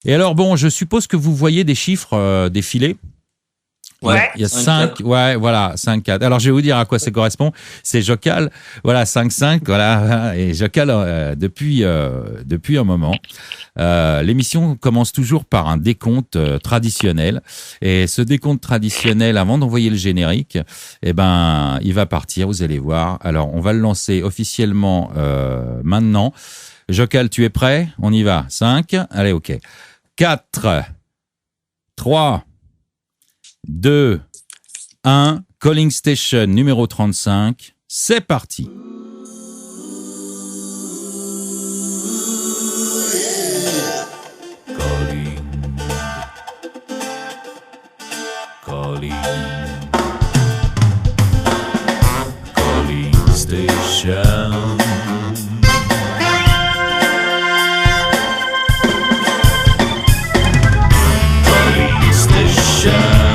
Et alors, bon, je suppose que vous voyez des chiffres défiler. Ouais. Il y a 5, ouais, voilà, 5, 4. Alors, je vais vous dire à quoi ça correspond. C'est Jocal, voilà, 5, 5, voilà. Et Jocal, depuis un moment, l'émission commence toujours par un décompte traditionnel. Et ce décompte traditionnel, avant d'envoyer le générique, eh ben, il va partir, vous allez voir. Alors, on va le lancer officiellement maintenant. Jocal, tu es prêt? On y va. 5, allez, ok. 4, 3, 2, 1, Calling Station numéro 35, c'est parti. Calling Station. Calling Station.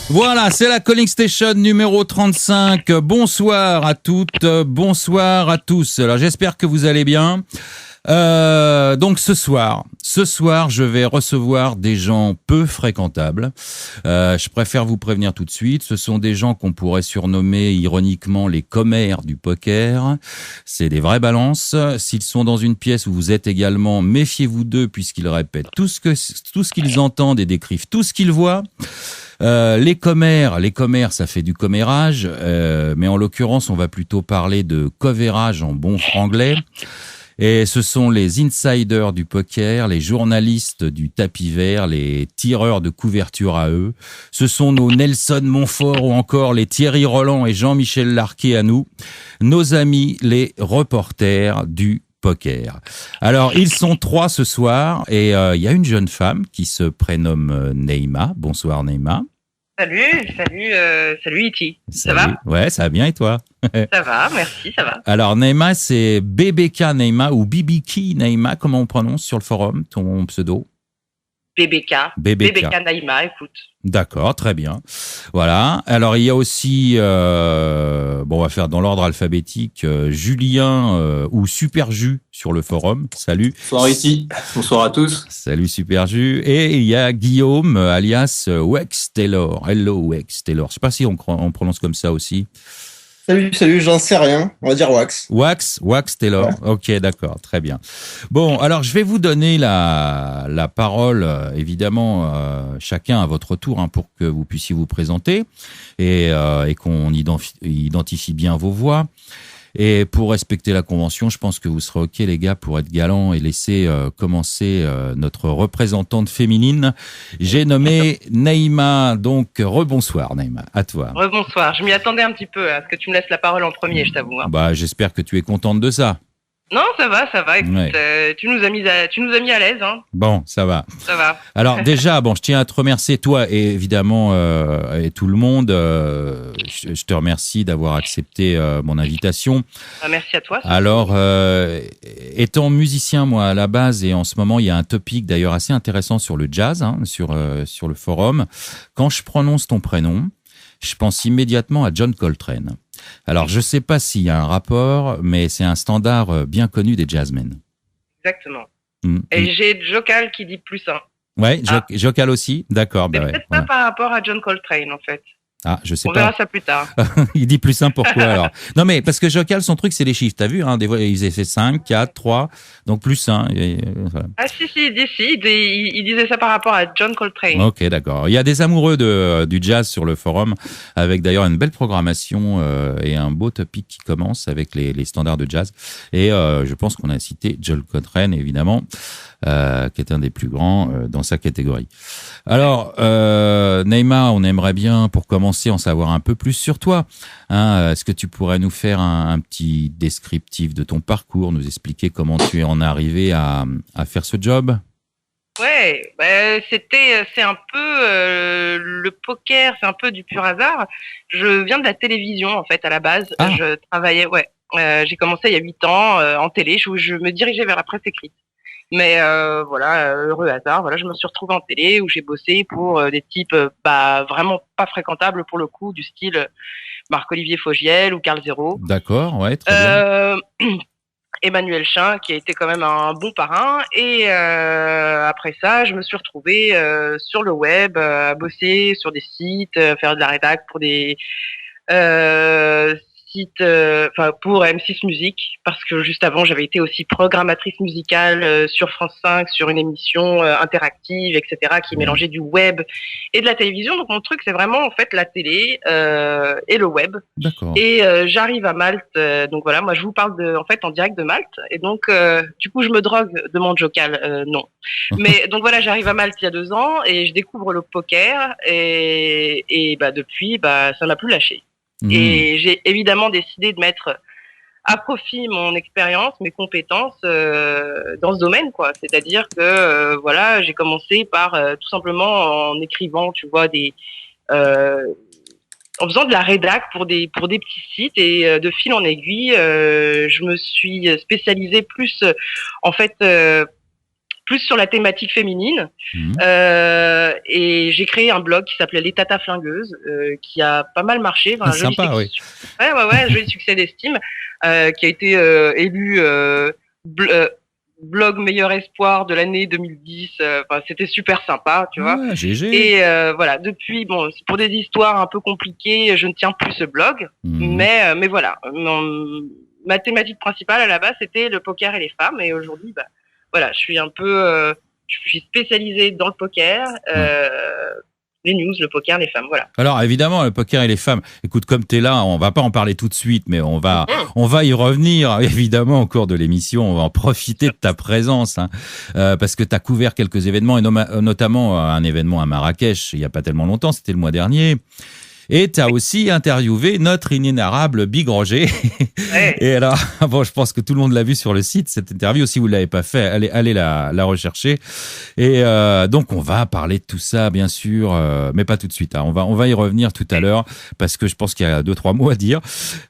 Voilà, c'est la Calling Station numéro 35. Bonsoir à toutes, bonsoir à tous. Alors, j'espère que vous allez bien. Donc ce soir, je vais recevoir des gens peu fréquentables. Je préfère vous prévenir tout de suite. Ce sont des gens qu'on pourrait surnommer ironiquement les commères du poker. C'est des vraies balances. S'ils sont dans une pièce où vous êtes également, méfiez-vous d'eux puisqu'ils répètent tout ce qu'ils entendent et décrivent tout ce qu'ils voient. Les commères, ça fait du commérage, mais en l'occurrence, on va plutôt parler de covérage en bon franglais. Et ce sont les insiders du poker, les journalistes du tapis vert, les tireurs de couverture à eux. Ce sont nos Nelson Montfort ou encore les Thierry Roland et Jean-Michel Larquet à nous, nos amis les reporters du poker. Alors, ils sont 3 ce soir et il y a une jeune femme qui se prénomme Neima. Bonsoir Neima. Salut Iti. Ça va? Ouais, ça va bien et toi? Ça va, merci, ça va. Alors Neima, c'est BBK Neima ou BBK Neima, comment on prononce sur le forum, ton pseudo? BBK Neima, écoute. D'accord, très bien. Voilà. Alors il y a aussi, on va faire dans l'ordre alphabétique, Julien ou Super Jus sur le forum. Salut. Bonsoir ici. Bonsoir à tous. Salut Super Jus. Et il y a Guillaume alias Wex Taylor. Hello Wex Taylor. Je sais pas si on prononce comme ça aussi. Salut, j'en sais rien. On va dire Wax. Wax Taylor. Ouais. Ok, d'accord, très bien. Bon, alors je vais vous donner la parole, évidemment, chacun à votre tour, hein, pour que vous puissiez vous présenter et qu'on identifie bien vos voix. Et pour respecter la convention, je pense que vous serez OK, les gars, pour être galants et laisser commencer notre représentante féminine. J'ai nommé Neima, donc rebonsoir Neima, à toi. Rebonsoir, je m'y attendais un petit peu à ce que tu me laisses la parole en premier, je t'avoue. Hein. Bah, j'espère que tu es contente de ça. Non, ça va, écoute, ouais. Tu nous as mis à l'aise. Hein. Bon, ça va. Ça va. Alors déjà, je tiens à te remercier, toi et évidemment et tout le monde. Je te remercie d'avoir accepté mon invitation. Merci à toi. Alors, étant musicien, moi, à la base, et en ce moment, il y a un topic d'ailleurs assez intéressant sur le jazz, hein, sur le forum. Quand je prononce ton prénom, je pense immédiatement à John Coltrane. Alors, je ne sais pas s'il y a un rapport, mais c'est un standard bien connu des jazzmen. Exactement. Et j'ai Jocal qui dit +1. Ouais, Jocal aussi. D'accord. Mais peut-être pas par rapport à John Coltrane, en fait. Ah, je sais pas. On verra ça plus tard. Il dit +1 pourquoi alors? Non mais parce que Jocal, son truc c'est les chiffres, t'as vu, hein, des fois il faisait 5, 4, 3, donc +1. Voilà. Ah si, il disait ça par rapport à John Coltrane. Ok, d'accord. Il y a des amoureux du jazz sur le forum, avec d'ailleurs une belle programmation et un beau topic qui commence avec les standards de jazz. Et je pense qu'on a cité John Coltrane évidemment, qui est un des plus grands dans sa catégorie. Alors, Neima, on aimerait bien pour commencer commencer à en savoir un peu plus sur toi. Est-ce que tu pourrais nous faire un petit descriptif de ton parcours, nous expliquer comment tu en es arrivé à faire ce job? Ouais, c'est un peu le poker, c'est un peu du pur hasard. Je viens de la télévision en fait à la base. Ah. Je travaillais, j'ai commencé il y a 8 ans en télé. Je me dirigeais vers la presse écrite. Mais heureux hasard, voilà, je me suis retrouvée en télé où j'ai bossé pour des types vraiment pas fréquentables pour le coup, du style Marc-Olivier Fogiel ou Carl Zéro. D'accord, ouais, très bien. Emmanuel Chin, qui a été quand même un bon parrain. Et après ça, je me suis retrouvée sur le web, à bosser sur des sites, faire de la rédac pour des sites, pour M6 Musique, parce que juste avant, j'avais été aussi programmatrice musicale sur France 5, sur une émission interactive, etc., qui mélangeait du web et de la télévision. Donc mon truc, c'est vraiment en fait la télé et le web. D'accord. Et j'arrive à Malte, donc voilà, moi je vous parle en direct de Malte, et donc du coup je me drogue de mon jocal, non. Mais donc voilà, j'arrive à Malte il y a 2 ans et je découvre le poker et depuis ça m'a plus lâché. Et j'ai évidemment décidé de mettre à profit mon expérience, mes compétences dans ce domaine, quoi. C'est-à-dire que j'ai commencé par tout simplement en écrivant, tu vois, en faisant de la rédac pour des petits sites, et de fil en aiguille, je me suis spécialisée plus plus sur la thématique féminine. Et j'ai créé un blog qui s'appelait Les Tatas Flingueuses, qui a pas mal marché. Enfin, sympa, oui. Ouais, joli succès d'estime, qui a été élu blog meilleur espoir de l'année 2010. C'était super sympa, tu vois. GG. Et depuis, pour des histoires un peu compliquées, je ne tiens plus ce blog. Mais voilà, ma thématique principale à la base, c'était le poker et les femmes. Et aujourd'hui, je suis un peu, je suis spécialisée dans le poker, les news, le poker, les femmes, voilà. Alors évidemment, le poker et les femmes. Écoute, comme t'es là, on va pas en parler tout de suite, mais on va y revenir évidemment au cours de l'émission. On va en profiter de ta présence, parce que t'as couvert quelques événements, et notamment un événement à Marrakech il y a pas tellement longtemps. C'était le mois dernier. Et tu as aussi interviewé notre inénarrable Big Roger. Ouais. Et alors, je pense que tout le monde l'a vu sur le site, cette interview. Si vous l'avez pas fait, allez la rechercher. Et donc, on va parler de tout ça, bien sûr, mais pas tout de suite. On va y revenir tout à l'heure, parce que je pense qu'il y a 2-3 mots à dire.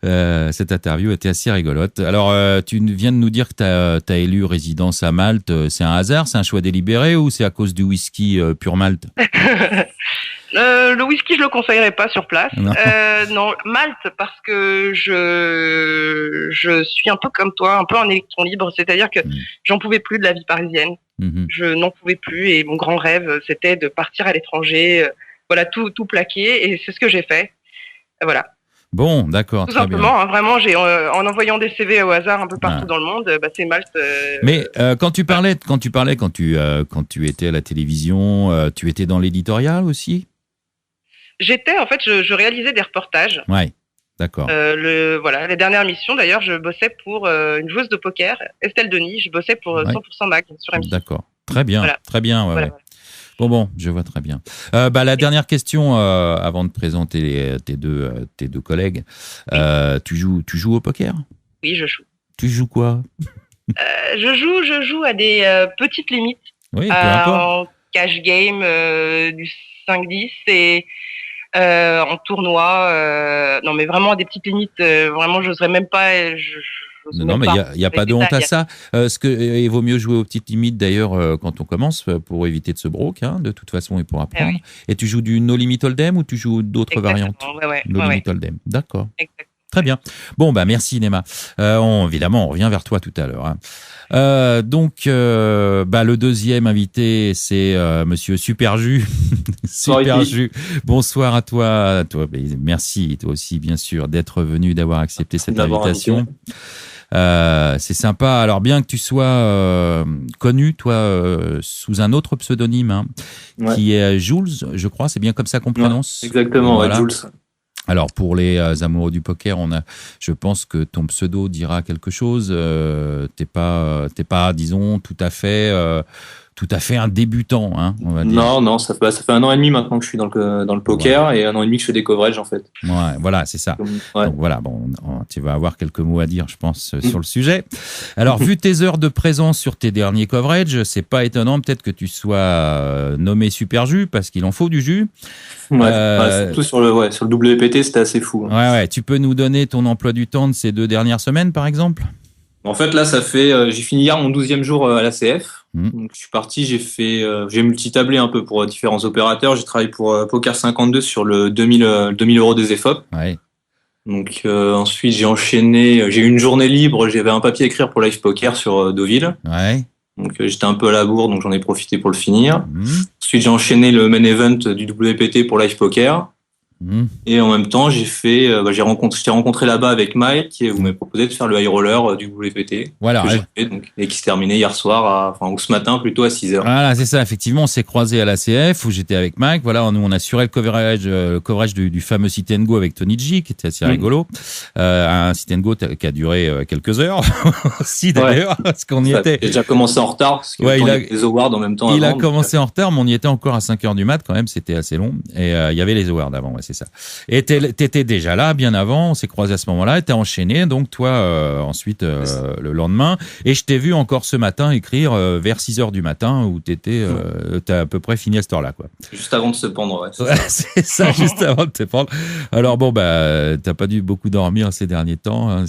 Cette interview était assez rigolote. Alors, tu viens de nous dire que t'as élu résidence à Malte. C'est un hasard, c'est un choix délibéré, ou c'est à cause du whisky pur Malte? Le whisky, je le conseillerais pas sur place. Non, Malte, parce que je suis un peu comme toi, un peu un électron libre, c'est-à-dire que j'en pouvais plus de la vie parisienne. Je n'en pouvais plus, et mon grand rêve, c'était de partir à l'étranger, tout plaquer, et c'est ce que j'ai fait. Voilà. Bon, d'accord. Tout simplement, vraiment, en envoyant des CV au hasard un peu partout dans le monde, c'est Malte. Mais quand tu étais à la télévision, tu étais dans l'éditorial aussi? J'étais, en fait, je réalisais des reportages. Ouais, d'accord. Les dernières missions, d'ailleurs, je bossais pour une joueuse de poker, Estelle Denis. Je bossais pour 100% Mag sur M6. D'accord, très bien, très bien. Ouais. Bon, je vois très bien. La dernière question, avant de présenter tes deux collègues. Tu joues au poker? Oui, je joue. Tu joues quoi? Je joue à des petites limites. Oui, peu importe. En cash game, du 5-10 et en tournoi. Non, mais vraiment des petites limites. Vraiment, j'oserais même pas. Non, mais il y a pas de honte à ça. Il vaut mieux jouer aux petites limites d'ailleurs quand on commence, pour éviter de se broke, de toute façon, et pour apprendre. Oui. Et tu joues du No Limit Hold'em ou tu joues d'autres variantes? No Limit Hold'em. D'accord. Exactement. Très bien. Bon, merci Nema. Évidemment, on revient vers toi tout à l'heure. Le deuxième invité, c'est Monsieur Superju. Superju. Bonsoir à toi. Merci, toi aussi, bien sûr, d'être venu, d'avoir accepté cette invitation. C'est sympa. Alors, bien que tu sois connu, toi, sous un autre pseudonyme, qui est Jules, je crois. C'est bien comme ça qu'on prononce? Exactement, voilà. Jules. Alors, pour les amoureux du poker, je pense que ton pseudo dira quelque chose. T'es pas, disons, tout à fait tout à fait un débutant, hein, on va dire. Non, ça fait 1 an et demi maintenant que je suis dans le poker et 1 an et demi que je fais des coverages en fait. Ouais, voilà, c'est ça. Ouais. Donc voilà, bon, tu vas avoir quelques mots à dire, je pense, sur le sujet. Alors, vu tes heures de présence sur tes derniers coverages, c'est pas étonnant peut-être que tu sois nommé super jus, parce qu'il en faut du jus. Surtout sur le WPT, c'était assez fou. Ouais, tu peux nous donner ton emploi du temps de ces 2 dernières semaines, par exemple? En fait, là, j'ai fini hier mon 12e jour à l'ACF. Donc, je suis parti, j'ai multitablé un peu pour différents opérateurs. J'ai travaillé pour Poker 52 sur le 2000 euros des EFOP. Ouais. Donc, ensuite, j'ai enchaîné, j'ai eu une journée libre, j'avais un papier à écrire pour Live Poker sur Deauville. Ouais. Donc, j'étais un peu à la bourre, donc j'en ai profité pour le finir. Ensuite, j'ai enchaîné le main event du WPT pour Live Poker. Et en même temps, je t'ai rencontré là-bas avec Mike et vous m'avez proposé de faire le high roller du WPT. Voilà. Et qui se terminait hier soir, ou ce matin plutôt à 6h. Voilà, c'est ça. Effectivement, on s'est croisés à l'ACF où j'étais avec Mike. Voilà, nous, on assurait le coverage du fameux sit and go avec Tony G, qui était assez rigolo. Un sit and go qui a duré quelques heures aussi d'ailleurs, parce qu'on y était. J'ai déjà commencé en retard, parce qu'il y avait les awards en même temps. Il a commencé en retard, mais on y était encore à 5h du mat quand même. C'était assez long. Et il y avait les awards avant, ouais, c'est ça. Et t'étais déjà là bien avant, on s'est croisés à ce moment-là, et t'as enchaîné donc toi ensuite le lendemain, et je t'ai vu encore ce matin écrire vers 6h du matin où t'as à peu près fini à cette heure-là, quoi. Juste avant de se pendre, ouais. C'est ça, juste avant de te pendre. Alors bon, t'as pas dû beaucoup dormir ces derniers temps, hein,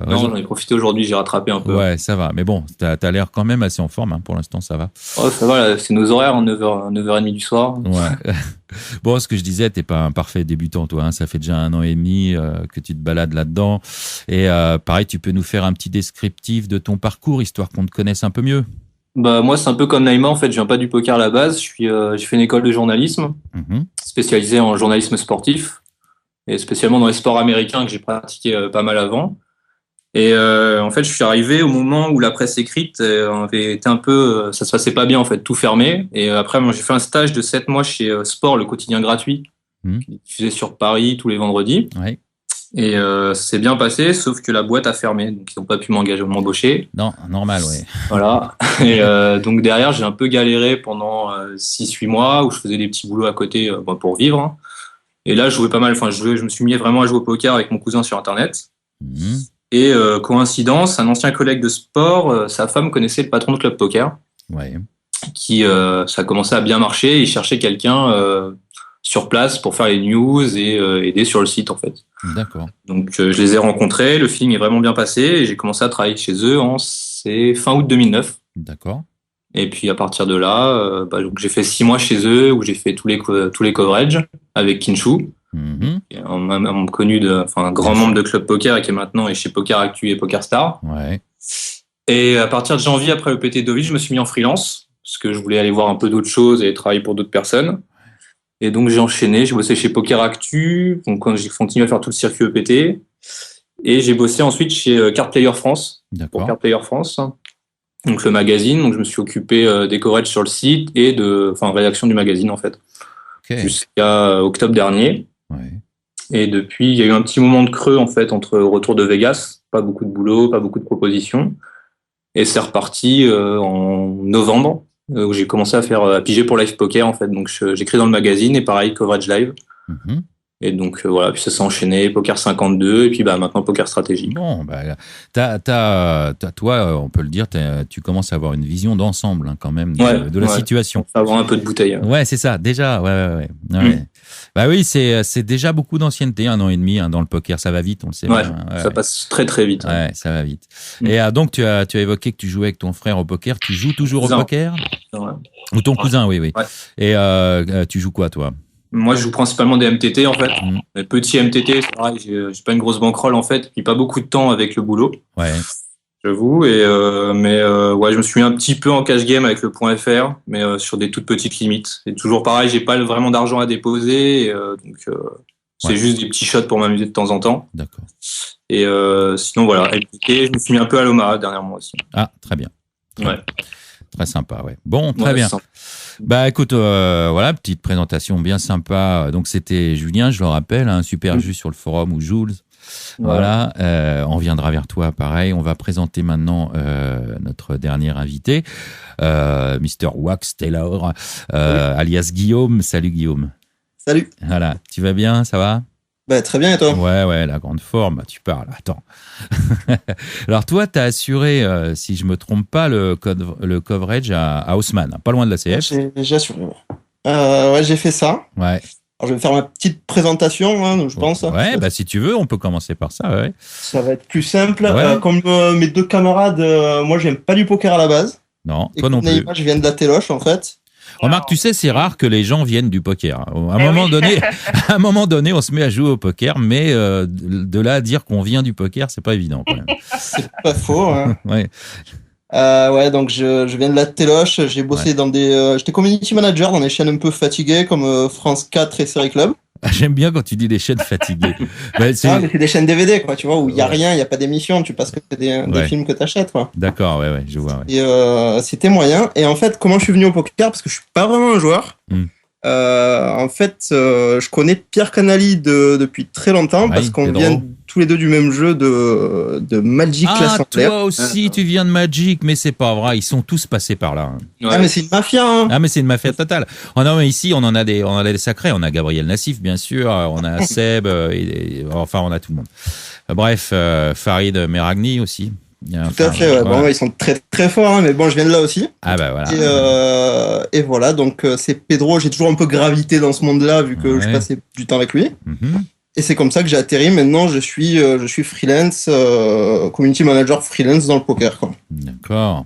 non, j'en ai profité aujourd'hui, j'ai rattrapé un peu. Ouais, ça va, mais bon, t'as l'air quand même assez en forme, hein, pour l'instant, ça va. Oh, ça va, là, c'est nos horaires, 9h30 du soir. Ouais. Bon, ce que je disais, t'es pas un parfait débutant, toi, hein. Ça fait déjà 1 an et demi que tu te balades là-dedans. Et pareil, tu peux nous faire un petit descriptif de ton parcours, histoire qu'on te connaisse un peu mieux. Moi, c'est un peu comme Naïma, en fait, je viens pas du poker à la base. J'ai fait une école de journalisme, spécialisée en journalisme sportif, et spécialement dans les sports américains que j'ai pratiqué pas mal avant. Et en fait, je suis arrivé au moment où la presse écrite avait été un peu, ça se passait pas bien en fait, tout fermé. Et après, moi, j'ai fait un stage de 7 mois chez Sport, le quotidien gratuit, qui diffusait sur Paris tous les vendredis. Ouais. Et ça s'est bien passé, sauf que la boîte a fermé, donc ils n'ont pas pu m'embaucher. Non, normal, ouais. Voilà. Et donc derrière, j'ai un peu galéré pendant 6-8 mois où je faisais des petits boulots à côté pour vivre. Hein. Et là, je jouais pas mal. Enfin, je me suis mis vraiment à jouer au poker avec mon cousin sur Internet. Et coïncidence, un ancien collègue de sport, sa femme connaissait le patron de Club Poker, qui ça a commencé à bien marcher. Il cherchait quelqu'un sur place pour faire les news et aider sur le site en fait. D'accord. Donc je les ai rencontrés, le feeling est vraiment bien passé et j'ai commencé à travailler chez eux c'est fin août 2009. D'accord. Et puis à partir de là, donc j'ai fait 6 mois chez eux où j'ai fait tous les coverages avec Kinshu. Un grand membre de Club Poker et qui est maintenant chez Poker Actu et Poker Star. Ouais. Et à partir de janvier, après le PT Deauville, je me suis mis en freelance parce que je voulais aller voir un peu d'autres choses et travailler pour d'autres personnes. Et donc j'ai enchaîné, j'ai bossé chez Poker Actu, donc quand j'ai continué à faire tout le circuit EPT, et j'ai bossé ensuite chez Card Player France, pour Card Player France, donc le magazine. Donc je me suis occupé des coverages sur le site et rédaction du magazine en fait, jusqu'à octobre dernier. Ouais. Et depuis, il y a eu un petit moment de creux en fait entre retour de Vegas, pas beaucoup de boulot, pas beaucoup de propositions, et c'est reparti en novembre où j'ai commencé à piger pour Live Poker en fait. Donc j'écris dans le magazine et pareil coverage live. Et donc voilà, puis ça s'est enchaîné, Poker 52 et puis maintenant Poker Stratégie. Bon, toi, on peut le dire, tu commences à avoir une vision d'ensemble quand même de la situation. Avoir un peu de bouteille. Ouais, c'est ça, déjà. Ouais. Bah oui, c'est déjà beaucoup d'ancienneté, 1 an et demi dans le poker, ça va vite, on le sait. Ça passe très très vite. Ouais, ça va vite. Et donc tu as évoqué que tu jouais avec ton frère au poker. Tu joues toujours au poker? Ou ton cousin, oui. Ouais. Et tu joues quoi, toi? Moi, je joue principalement des MTT en fait. Des petits MTT, c'est pareil, j'ai pas une grosse bankroll en fait, puis pas beaucoup de temps avec le boulot. Ouais. J'avoue. Et je me suis mis un petit peu en cash game avec le .fr, mais sur des toutes petites limites. Et toujours pareil, j'ai pas vraiment d'argent à déposer, c'est juste des petits shots pour m'amuser de temps en temps. D'accord. Et sinon voilà, MTT, je me suis mis un peu à l'Omaha dernièrement aussi. Ah, très bien. Ouais. Très sympa, ouais. Bon, très bien. Bah écoute, petite présentation bien sympa. Donc c'était Julien, je le rappelle, un super jus sur le forum, ou Jules, Voilà, on reviendra vers toi pareil. On va présenter maintenant notre dernier invité, Mr. Wax Taylor, alias Guillaume. Salut Guillaume. Salut. Voilà, tu vas bien, ça va? Bah, très bien, et toi? Ouais, la grande forme, tu parles. Attends. Alors toi, tu as assuré, si je me trompe pas, le coverage à Haussmann, pas loin de la CF. J'ai assuré. Ouais, j'ai fait ça. Ouais. Alors, je vais faire ma petite présentation, hein, je pense. Ouais, bah si tu veux, on peut commencer par ça. Ouais. Ça va être plus simple. Ouais. Comme mes deux camarades, moi, j'aime pas du poker à la base. Non, Et toi non plus. Neymar, je viens de la téloche, en fait. Remarque, tu sais, c'est rare que les gens viennent du poker. À un moment donné, on se met à jouer au poker, mais de là à dire qu'on vient du poker, c'est pas évident quand même. C'est pas faux. Hein. Ouais. Ouais, donc je viens de la téloche. J'ai bossé dans des. J'étais community manager dans des chaînes un peu fatiguées comme France 4 et Série Club. J'aime bien quand tu dis des chaînes fatiguées. Mais c'est des chaînes DVD, quoi, tu vois, où il y a rien, il y a pas d'émission, tu passes que des films que t'achètes, quoi. D'accord, ouais, je vois. Ouais. Et c'était moyen. Et en fait, comment je suis venu au poker? Parce que je suis pas vraiment un joueur. En fait, je connais Pierre Canali depuis très longtemps parce qu'on vient tous les deux du même jeu de Magic Clash Anglaise. Toi aussi, tu viens de Magic, mais c'est pas vrai. Ils sont tous passés par là. Ouais. Ah, mais c'est une mafia. Hein. Ah, mais c'est une mafia totale. Oh, non, mais ici, on en a des sacrés. On a Gabriel Nassif, bien sûr. On a Seb. Enfin, on a tout le monde. Bref, Farid Meragni aussi. Tout à fait, ouais. Bon, ils sont très très forts, hein, mais bon, je viens de là aussi. Ah bah voilà. Et voilà, donc c'est Pedro, j'ai toujours un peu gravité dans ce monde-là, vu que je passais du temps avec lui. Et c'est comme ça que j'ai atterri. Maintenant, je suis freelance, community manager freelance dans le poker, quoi. D'accord.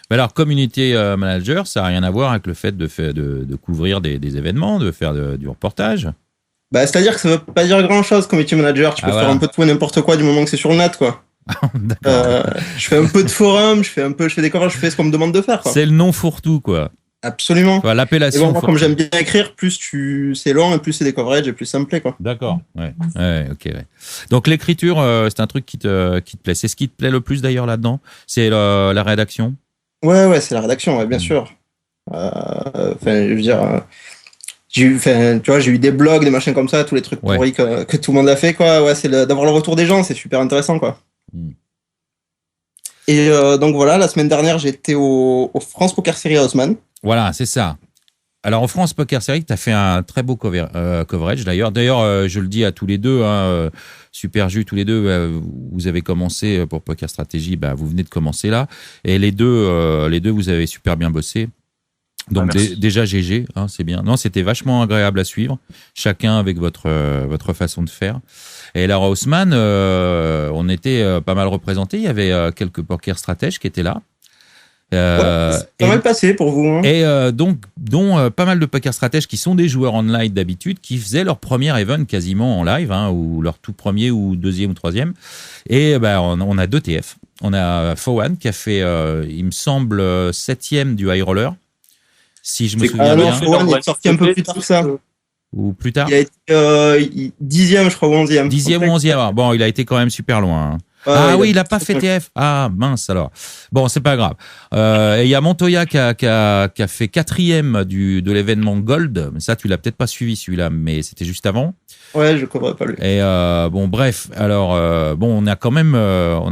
Mais alors, community manager, ça n'a rien à voir avec le fait de couvrir des événements, de faire du reportage. Bah, c'est-à-dire que ça veut pas dire grand-chose, community manager. Tu peux faire un peu de tout et n'importe quoi du moment que c'est sur le net, quoi. Je fais un peu de forum, je fais des coverages, je fais ce qu'on me demande de faire, quoi. C'est le nom fourre-tout, quoi. Absolument. Enfin, l'appellation. Et bon, moi, comme j'aime bien écrire, plus c'est long et plus c'est des coverages et plus ça me plaît, quoi. D'accord. Ouais, ok. Ouais. Donc l'écriture, c'est un truc qui te plaît. C'est ce qui te plaît le plus d'ailleurs là-dedans. C'est la rédaction. Ouais, c'est la rédaction, ouais, bien sûr. Enfin, je veux dire. Tu vois, j'ai eu des blogs, des machins comme ça, tous les trucs pourris que tout le monde a fait, quoi. Ouais, c'est d'avoir le retour des gens, c'est super intéressant, quoi. Et donc voilà, la semaine dernière, j'étais au France Poker Series à Haussmann. Voilà, c'est ça. Alors, en France Poker Series, tu as fait un très beau coverage, d'ailleurs. D'ailleurs, je le dis à tous les deux, Super Jus, tous les deux, vous avez commencé pour Poker Stratégie, vous venez de commencer là. Et les deux, vous avez super bien bossé. Donc déjà GG, hein, c'est bien. Non, c'était vachement agréable à suivre, chacun avec votre façon de faire. Et là, à Haussmann, on était pas mal représentés. Il y avait quelques poker stratèges qui étaient là. C'est pas mal passé pour vous. Hein. Et dont pas mal de poker stratèges qui sont des joueurs online d'habitude, qui faisaient leur premier event quasiment en live, hein, ou leur tout premier ou deuxième ou troisième. Et on a deux TF. On a Fowan qui a fait, il me semble, 7e du high roller. Si je me souviens bien. Fowan est sorti un peu plus tard que ça. Ou plus tard. Il a été 10e, je crois, ou 11e. 10e ou 11e. Bon, il a été quand même super loin. Il a pas fait TF. Ah, mince alors. Bon, c'est pas grave. Et il y a Montoya qui a fait 4e de l'événement Gold. Ça, tu l'as peut-être pas suivi celui-là, mais c'était juste avant. Ouais, je couvrais pas lui. Et bon, bref. Alors, on a quand même, un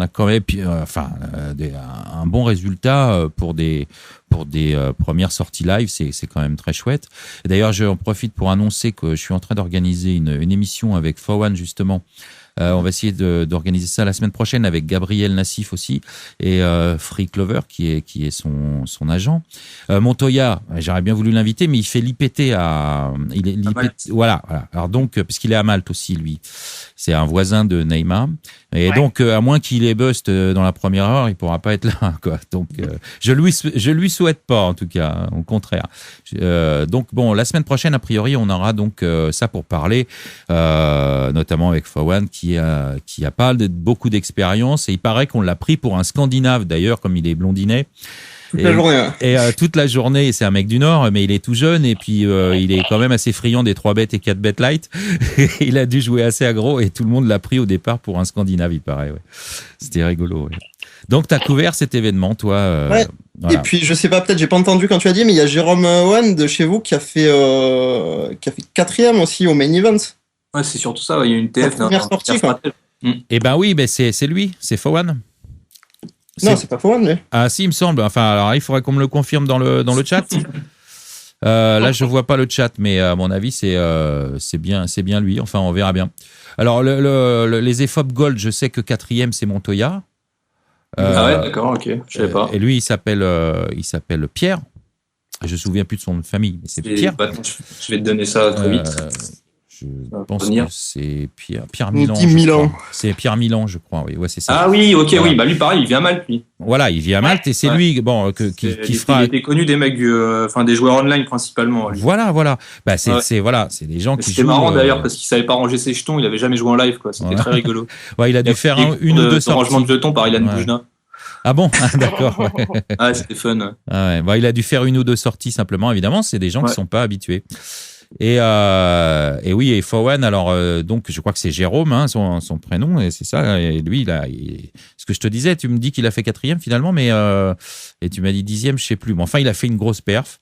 bon résultat pour des premières sorties live, c'est quand même très chouette. Et d'ailleurs, j'en profite pour annoncer que je suis en train d'organiser une émission avec Fowan justement. On va essayer d'organiser ça la semaine prochaine avec Gabriel Nassif aussi et Free Clover qui est son agent. Montoya, j'aurais bien voulu l'inviter, mais il fait l'IPT voilà. Alors donc, puisqu'il est à Malte aussi, lui, c'est un voisin de Neymar. Et donc, à moins qu'il ait bust dans la première heure, il pourra pas être là, quoi. Donc, je lui souhaite pas, en tout cas, au contraire. Donc, bon, la semaine prochaine, a priori, on aura donc ça pour parler, notamment avec Fowan, qui a pas beaucoup d'expérience. Et il paraît qu'on l'a pris pour un Scandinave, d'ailleurs, comme il est blondinet. Toute la journée. Hein. Et toute la journée, c'est un mec du Nord, mais il est tout jeune et puis il est quand même assez friand des 3 bêtes et 4 bêtes light. Il a dû jouer assez aggro et tout le monde l'a pris au départ pour un Scandinave, il paraît. Ouais. C'était rigolo. Ouais. Donc, tu as couvert cet événement, toi. Ouais. Voilà. Et puis, je sais pas, peut-être j'ai pas entendu quand tu as dit, mais il y a Jérôme Wan de chez vous qui a fait 4e aussi au main event. Ouais, c'est surtout ça. Il y a une TF. Première sortie, quoi. Eh ben oui, c'est lui, c'est Fowan. Non, c'est pas Fowan, lui. Ah si, il me semble. Enfin, alors il faudrait qu'on me le confirme dans le chat. Là, je vois pas le chat, mais à mon avis, c'est bien lui. Enfin, on verra bien. Alors, les EFOP Gold, je sais que 4e, c'est Montoya. Ah ouais, d'accord, ok, je savais pas. Et lui, il s'appelle Pierre. Je me souviens plus de son nom de famille, mais c'est Pierre. Je vais te donner ça très vite. Je pense que c'est Pierre Milan. C'est Pierre Milan, je crois. Oui, ouais, c'est ça. Ah oui, ok, voilà. Oui. Bah lui, pareil, il vient à Malte, lui. Voilà, il vient à Malte et c'est lui, bon, qui fera. Il était connu des mecs des joueurs online principalement. Lui. Voilà. Bah c'est des gens qui jouent. C'était marrant d'ailleurs parce qu'il savait pas ranger ses jetons, il avait jamais joué en live, quoi. C'était très rigolo. Ouais, il a dû faire une ou deux sorties. Rangement de jetons par Ilan Boujna. Ah bon, d'accord. Ouais. Ah, c'était fun. Ah ouais. Bah, il a dû faire une ou deux sorties simplement. Évidemment, c'est des gens qui sont pas habitués. Et oui, et Fowan, alors donc je crois que c'est Jérôme, hein, son prénom, et c'est ça. Et lui, ce que je te disais, tu me dis qu'il a fait 4e finalement, mais et tu m'as dit 10e, je sais plus. Mais enfin, il a fait une grosse perf.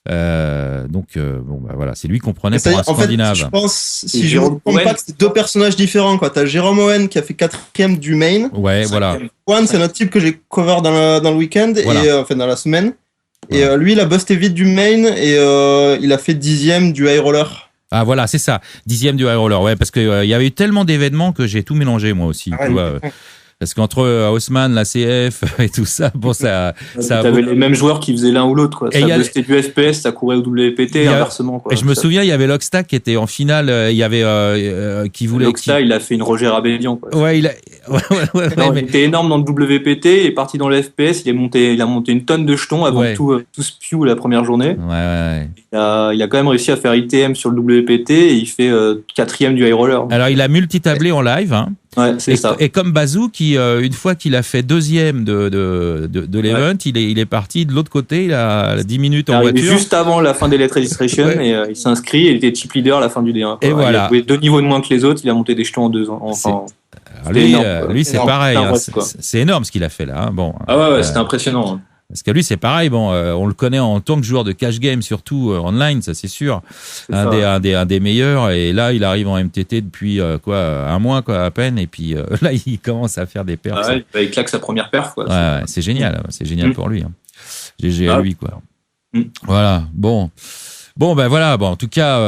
Donc bon, bah voilà, c'est lui qu'on prenait pour un Scandinave. En fait, je pense, si je ne me trompe pas, que c'est deux personnages différents, quoi. T'as Jérôme Owen qui a fait 4e du main. Ouais, voilà. Fowan, c'est notre type que j'ai cover dans le week-end voilà. Et enfin dans la semaine. Et lui, il a busté vite du main et il a fait 10e du high roller. Ah voilà, c'est ça, 10e du high roller. Ouais, parce que il y avait eu tellement d'événements que j'ai tout mélangé moi aussi. Tu vois, parce qu'entre Haussmann, la CF et tout ça, bon ça. T'avais les mêmes joueurs qui faisaient l'un ou l'autre, quoi. Ça bustait du FPS, ça courait au WPT, inversement, quoi. Et je me souviens, il y avait Lockstack qui était en finale, il y a qui voulait. Lockstack, il a fait une Roger Abellian, quoi. Ouais, il était énorme dans le WPT, il est parti dans le FPS, il a monté une tonne de jetons avant tout spew la première journée. Ouais. Il a quand même réussi à faire ITM sur le WPT et il fait 4e du high roller. Alors il a multitablé en live, hein. Ouais, c'est ça. Et comme Bazou, qui une fois qu'il a fait 2e de l'event, il est parti de l'autre côté, il a 10 minutes en voiture. Juste avant la fin des Let's Registration et il s'inscrit et il était chip leader à la fin du D1. Et voilà. Il a joué 2 niveaux de moins que les autres, il a monté des jetons en 2 ans. Enfin, lui c'est pareil, c'est énorme ce qu'il a fait là. Hein. Bon. Ah ouais, c'était impressionnant. Hein. Parce que lui, c'est pareil. Bon, on le connaît en tant que joueur de cash game, surtout online, ça c'est sûr. Un des meilleurs. Et là, il arrive en MTT depuis un mois à peine. Et puis là, il commence à faire des perfs. Ah ouais, il claque sa première perf, quoi. Ouais, c'est génial. C'est génial pour lui. Hein. GG à lui, quoi. Voilà. Bon, ben voilà. Bon, en tout cas,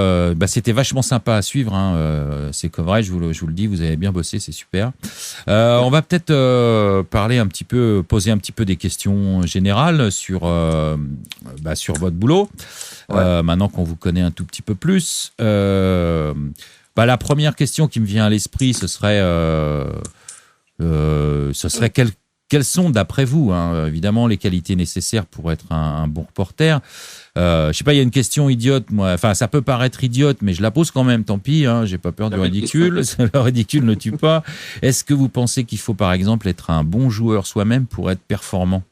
c'était vachement sympa à suivre. Hein. C'est coverage, je vous le dis, vous avez bien bossé, c'est super. On va peut-être poser un petit peu des questions générales sur votre boulot. Maintenant qu'on vous connaît un tout petit peu plus, la première question qui me vient à l'esprit, ce serait quelles sont, d'après vous, hein, évidemment, les qualités nécessaires pour être un bon reporter? Je sais pas, il y a une question idiote, moi. Enfin, ça peut paraître idiote, mais je la pose quand même. Tant pis, hein, j'ai pas peur du ridicule. Le ridicule ne tue pas. Est-ce que vous pensez qu'il faut, par exemple, être un bon joueur soi-même pour être performant?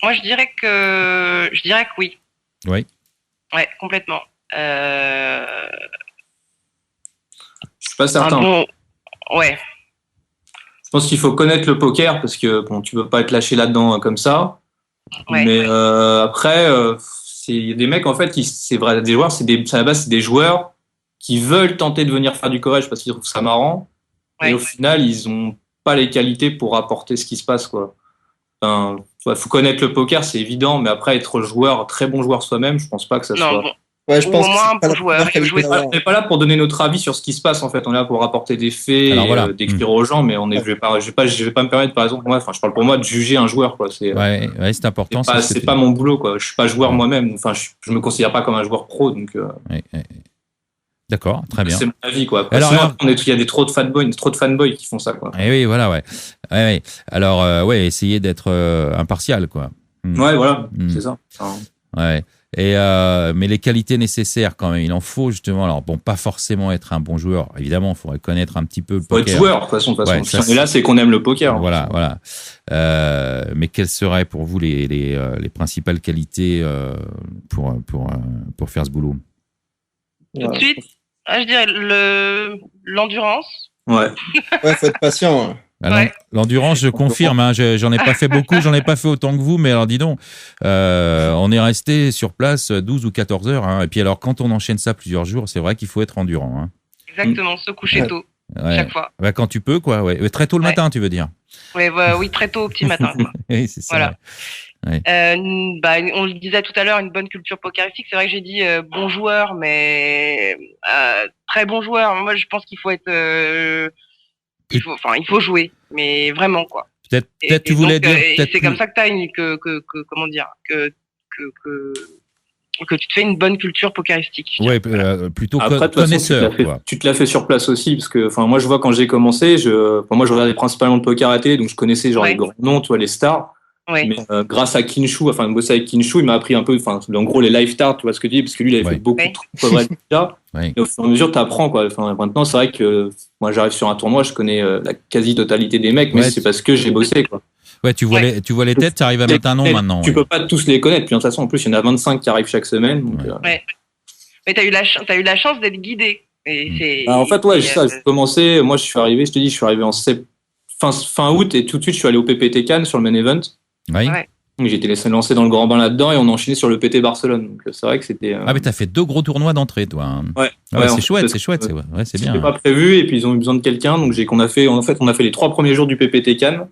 Moi, je dirais que oui. Oui. Ouais, complètement. Je suis pas certain. Ouais. Je pense qu'il faut connaître le poker parce que bon, tu peux pas être lâché là-dedans comme ça. Ouais. Mais après, il y a des mecs en fait, c'est vrai, des joueurs, à la base, c'est des joueurs qui veulent tenter de venir faire du coverage parce qu'ils trouvent ça marrant. Ouais. Et au final, ils ont pas les qualités pour rapporter ce qui se passe, quoi. Enfin, faut connaître le poker, c'est évident, mais après être très bon joueur soi-même, je pense pas que ça soit. Bon. Ouais, je pense que bon joueur. On n'est pas là pour donner notre avis sur ce qui se passe en fait. On est là pour rapporter des faits, d'écrire aux gens, mais je vais pas me permettre par exemple je parle pour moi de juger un joueur, quoi. C'est c'est important. C'est pas mon boulot, quoi. Je suis pas joueur moi-même. Enfin, je me considère pas comme un joueur pro, donc. D'accord, très bien. C'est mon avis, quoi. Il y a trop de fanboys qui font ça, quoi. Et oui, voilà, ouais. Alors, essayez d'être impartial, quoi. Ouais, voilà, c'est ça. Ouais. Et mais les qualités nécessaires quand même, il en faut justement. Alors bon, pas forcément être un bon joueur. Évidemment, il faudrait connaître un petit peu le poker. Faut être joueur de toute façon. Et là, c'est qu'on aime le poker. Voilà. Mais quelles seraient pour vous les principales qualités pour faire ce boulot? Tout de suite, je dirais l'endurance. Ouais. Faut être patient. L'endurance, je confirme, hein, j'en ai pas fait beaucoup, j'en ai pas fait autant que vous, mais alors dis donc, on est resté sur place 12 ou 14 heures, hein, et puis alors quand on enchaîne ça plusieurs jours, c'est vrai qu'il faut être endurant. Hein. Exactement, se coucher tôt, chaque fois. Bah, quand tu peux, quoi, très tôt le matin, tu veux dire. Oui, très tôt au petit matin. Quoi. Oui, c'est ça. Voilà. Ouais. On le disait tout à l'heure, une bonne culture pokeristique. C'est vrai que j'ai dit bon joueur, mais très bon joueur. Moi, je pense qu'il faut être... il faut jouer, mais vraiment, quoi. Peut-être tu voulais dire... C'est comme ça que t'as que tu te fais une bonne culture pokeristique. Ouais, plutôt connaisseur. Tu te l'as fait sur place aussi, parce que moi je vois quand j'ai commencé, moi je regardais principalement le poker à télé, donc je connaissais les grands noms, tu vois, les stars. Ouais. Mais grâce à Kinshu, bosser avec Kinshu, il m'a appris un peu, en gros les live stars, tu vois ce que je dis, parce que lui il avait fait beaucoup de trucs pour vrai déjà. Et au fur et à mesure tu apprends, quoi. Maintenant c'est vrai que moi j'arrive sur un tournoi, je connais la quasi-totalité des mecs, mais c'est parce que j'ai bossé, quoi. Ouais, tu vois les têtes, tu arrives à mettre un nom maintenant. Tu peux pas tous les connaître, puis de toute façon en plus il y en a 25 qui arrivent chaque semaine. Donc, Mais t'as eu la chance d'être guidé. En fait, j'ai commencé, moi je suis arrivé en fin août, et tout de suite je suis allé au PPT Cannes sur le main event. Oui. J'ai été lancé dans le grand bain là-dedans et on a enchaîné sur le PT Barcelone. Donc c'est vrai que c'était. Ah mais t'as fait 2 gros tournois d'entrée, toi. Hein. Ouais, c'est chouette, c'est bien. C'était pas prévu, et puis ils ont eu besoin de quelqu'un, donc on a fait les 3 premiers jours du PPT Cannes,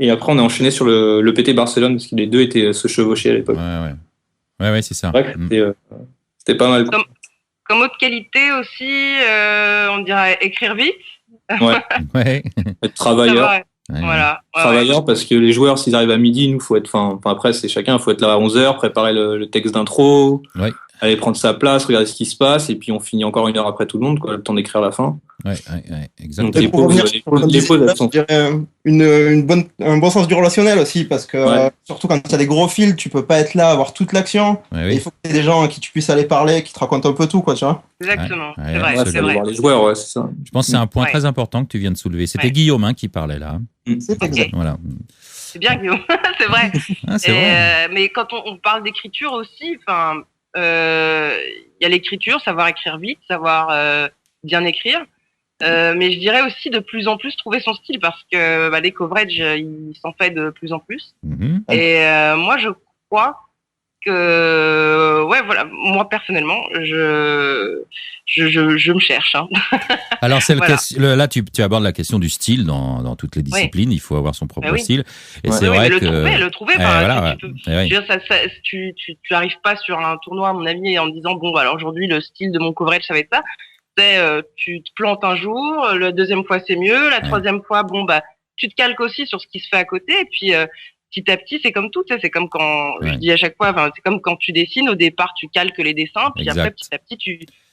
et après on a enchaîné sur le PT Barcelone parce que les deux étaient se chevaucher à l'époque. Ouais, c'est ça. C'est vrai que c'était pas mal. Comme autre qualité aussi, on dirait écrire vite. Ouais. Être travailleur. Voilà. Travailleur, parce que les joueurs, s'ils arrivent à midi, nous, faut être, après, c'est chacun, faut être là à 11h, préparer le texte d'intro, aller prendre sa place, regarder ce qui se passe, et puis on finit encore 1 heure après tout le monde, quoi, le temps d'écrire la fin. Ouais, exactement. Donc, les pauses, je dirais un bon sens du relationnel aussi, parce que surtout quand tu as des gros fils, tu peux pas être là, avoir toute l'action. Il faut que tu aies des gens à qui tu puisses aller parler, qui te racontent un peu tout, quoi, tu vois. Exactement, c'est vrai. C'est vrai. Voir les joueurs, c'est ça. Je pense que c'est un point très important que tu viens de soulever. C'était Guillaume qui parlait là. C'est exact. Voilà. C'est bien, Guillaume. C'est vrai. C'est vrai. Mais quand on parle d'écriture aussi, il y a l'écriture, savoir écrire vite, savoir bien écrire. Mais je dirais aussi de plus en plus trouver son style, parce que les coverage, il s'en fait de plus en plus. Et moi, je crois que moi personnellement, je me cherche. Hein. Alors là, tu abordes la question du style dans toutes les disciplines. Il faut avoir son propre style. Et c'est vrai que le trouver. Tu arrives pas sur un tournoi, à mon avis, en disant bon, alors aujourd'hui le style de mon coverage ça va être ça. Tu te plantes un jour, la deuxième fois c'est mieux, la troisième fois tu te calques aussi sur ce qui se fait à côté, et puis petit à petit c'est comme tout, c'est comme quand je dis à chaque fois, c'est comme quand tu dessines, au départ tu calques les dessins, puis après petit à petit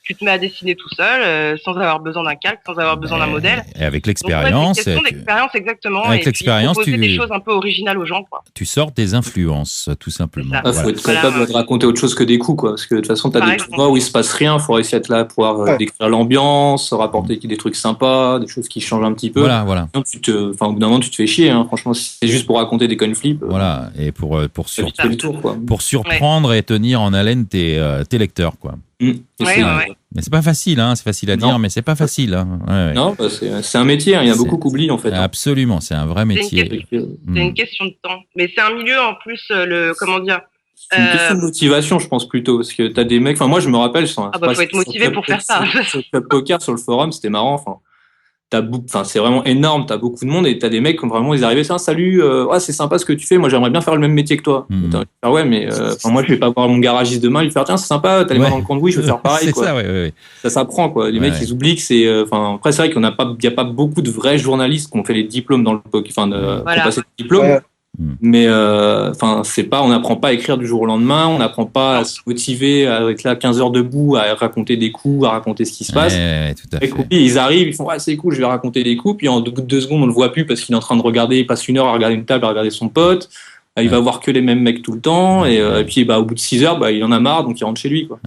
tu te mets à dessiner tout seul, sans avoir besoin d'un calque, sans avoir besoin d'un modèle. Et avec l'expérience. C'est une question d'expérience, exactement. Avec l'expérience, tu des choses un peu originales aux gens, quoi. Tu sors des influences, tout simplement. Il faut être capable de raconter autre chose que des coups, quoi. Parce que de toute façon, tu as des tournois où il se passe rien. Il faut réussir à être là, pouvoir décrire l'ambiance, rapporter des trucs sympas, des choses qui changent un petit peu. Voilà. Sinon, au bout d'un moment, tu te fais chier. Hein. Franchement, si c'est juste pour raconter des coin flips. Voilà. Et pour surprendre et tenir en haleine tes lecteurs, quoi. Mais c'est pas facile, c'est facile à dire, mais c'est pas facile. Non, c'est un métier, il y en a beaucoup qui oublient en fait. Absolument, c'est un vrai métier. C'est une question de temps, mais c'est un milieu en plus, c'est une question de motivation, je pense plutôt, parce que t'as des mecs. Moi, je me rappelle. Faut être motivé pour faire ça. Sur le club poker, sur le forum, c'était marrant. C'est vraiment énorme, t'as beaucoup de monde et t'as des mecs qui vraiment ils arrivaient, salut, c'est sympa ce que tu fais, moi j'aimerais bien faire le même métier que toi. Mais moi je vais pas voir mon garagiste demain, lui faire tiens c'est sympa, t'as les mains dans le cambouis, je vais faire pareil. C'est ça, ça s'apprend quoi. Les mecs ils oublient que c'est, après c'est vrai qu'il y a pas beaucoup de vrais journalistes qui ont fait les diplômes dans le poker, qui ont passé le diplôme. Mais on n'apprend pas à écrire du jour au lendemain, on n'apprend pas à se motiver à être là 15 heures debout, à raconter des coups, à raconter ce qui se passe. Tout à fait. Ils arrivent, ils font c'est cool, je vais raconter des coups, puis en bout de 2 secondes on le voit plus parce qu'il est en train de regarder, il passe 1 heure à regarder une table, à regarder son pote. Il va voir que les mêmes mecs tout le temps, et puis au bout de 6 heures, il en a marre, donc il rentre chez lui, quoi.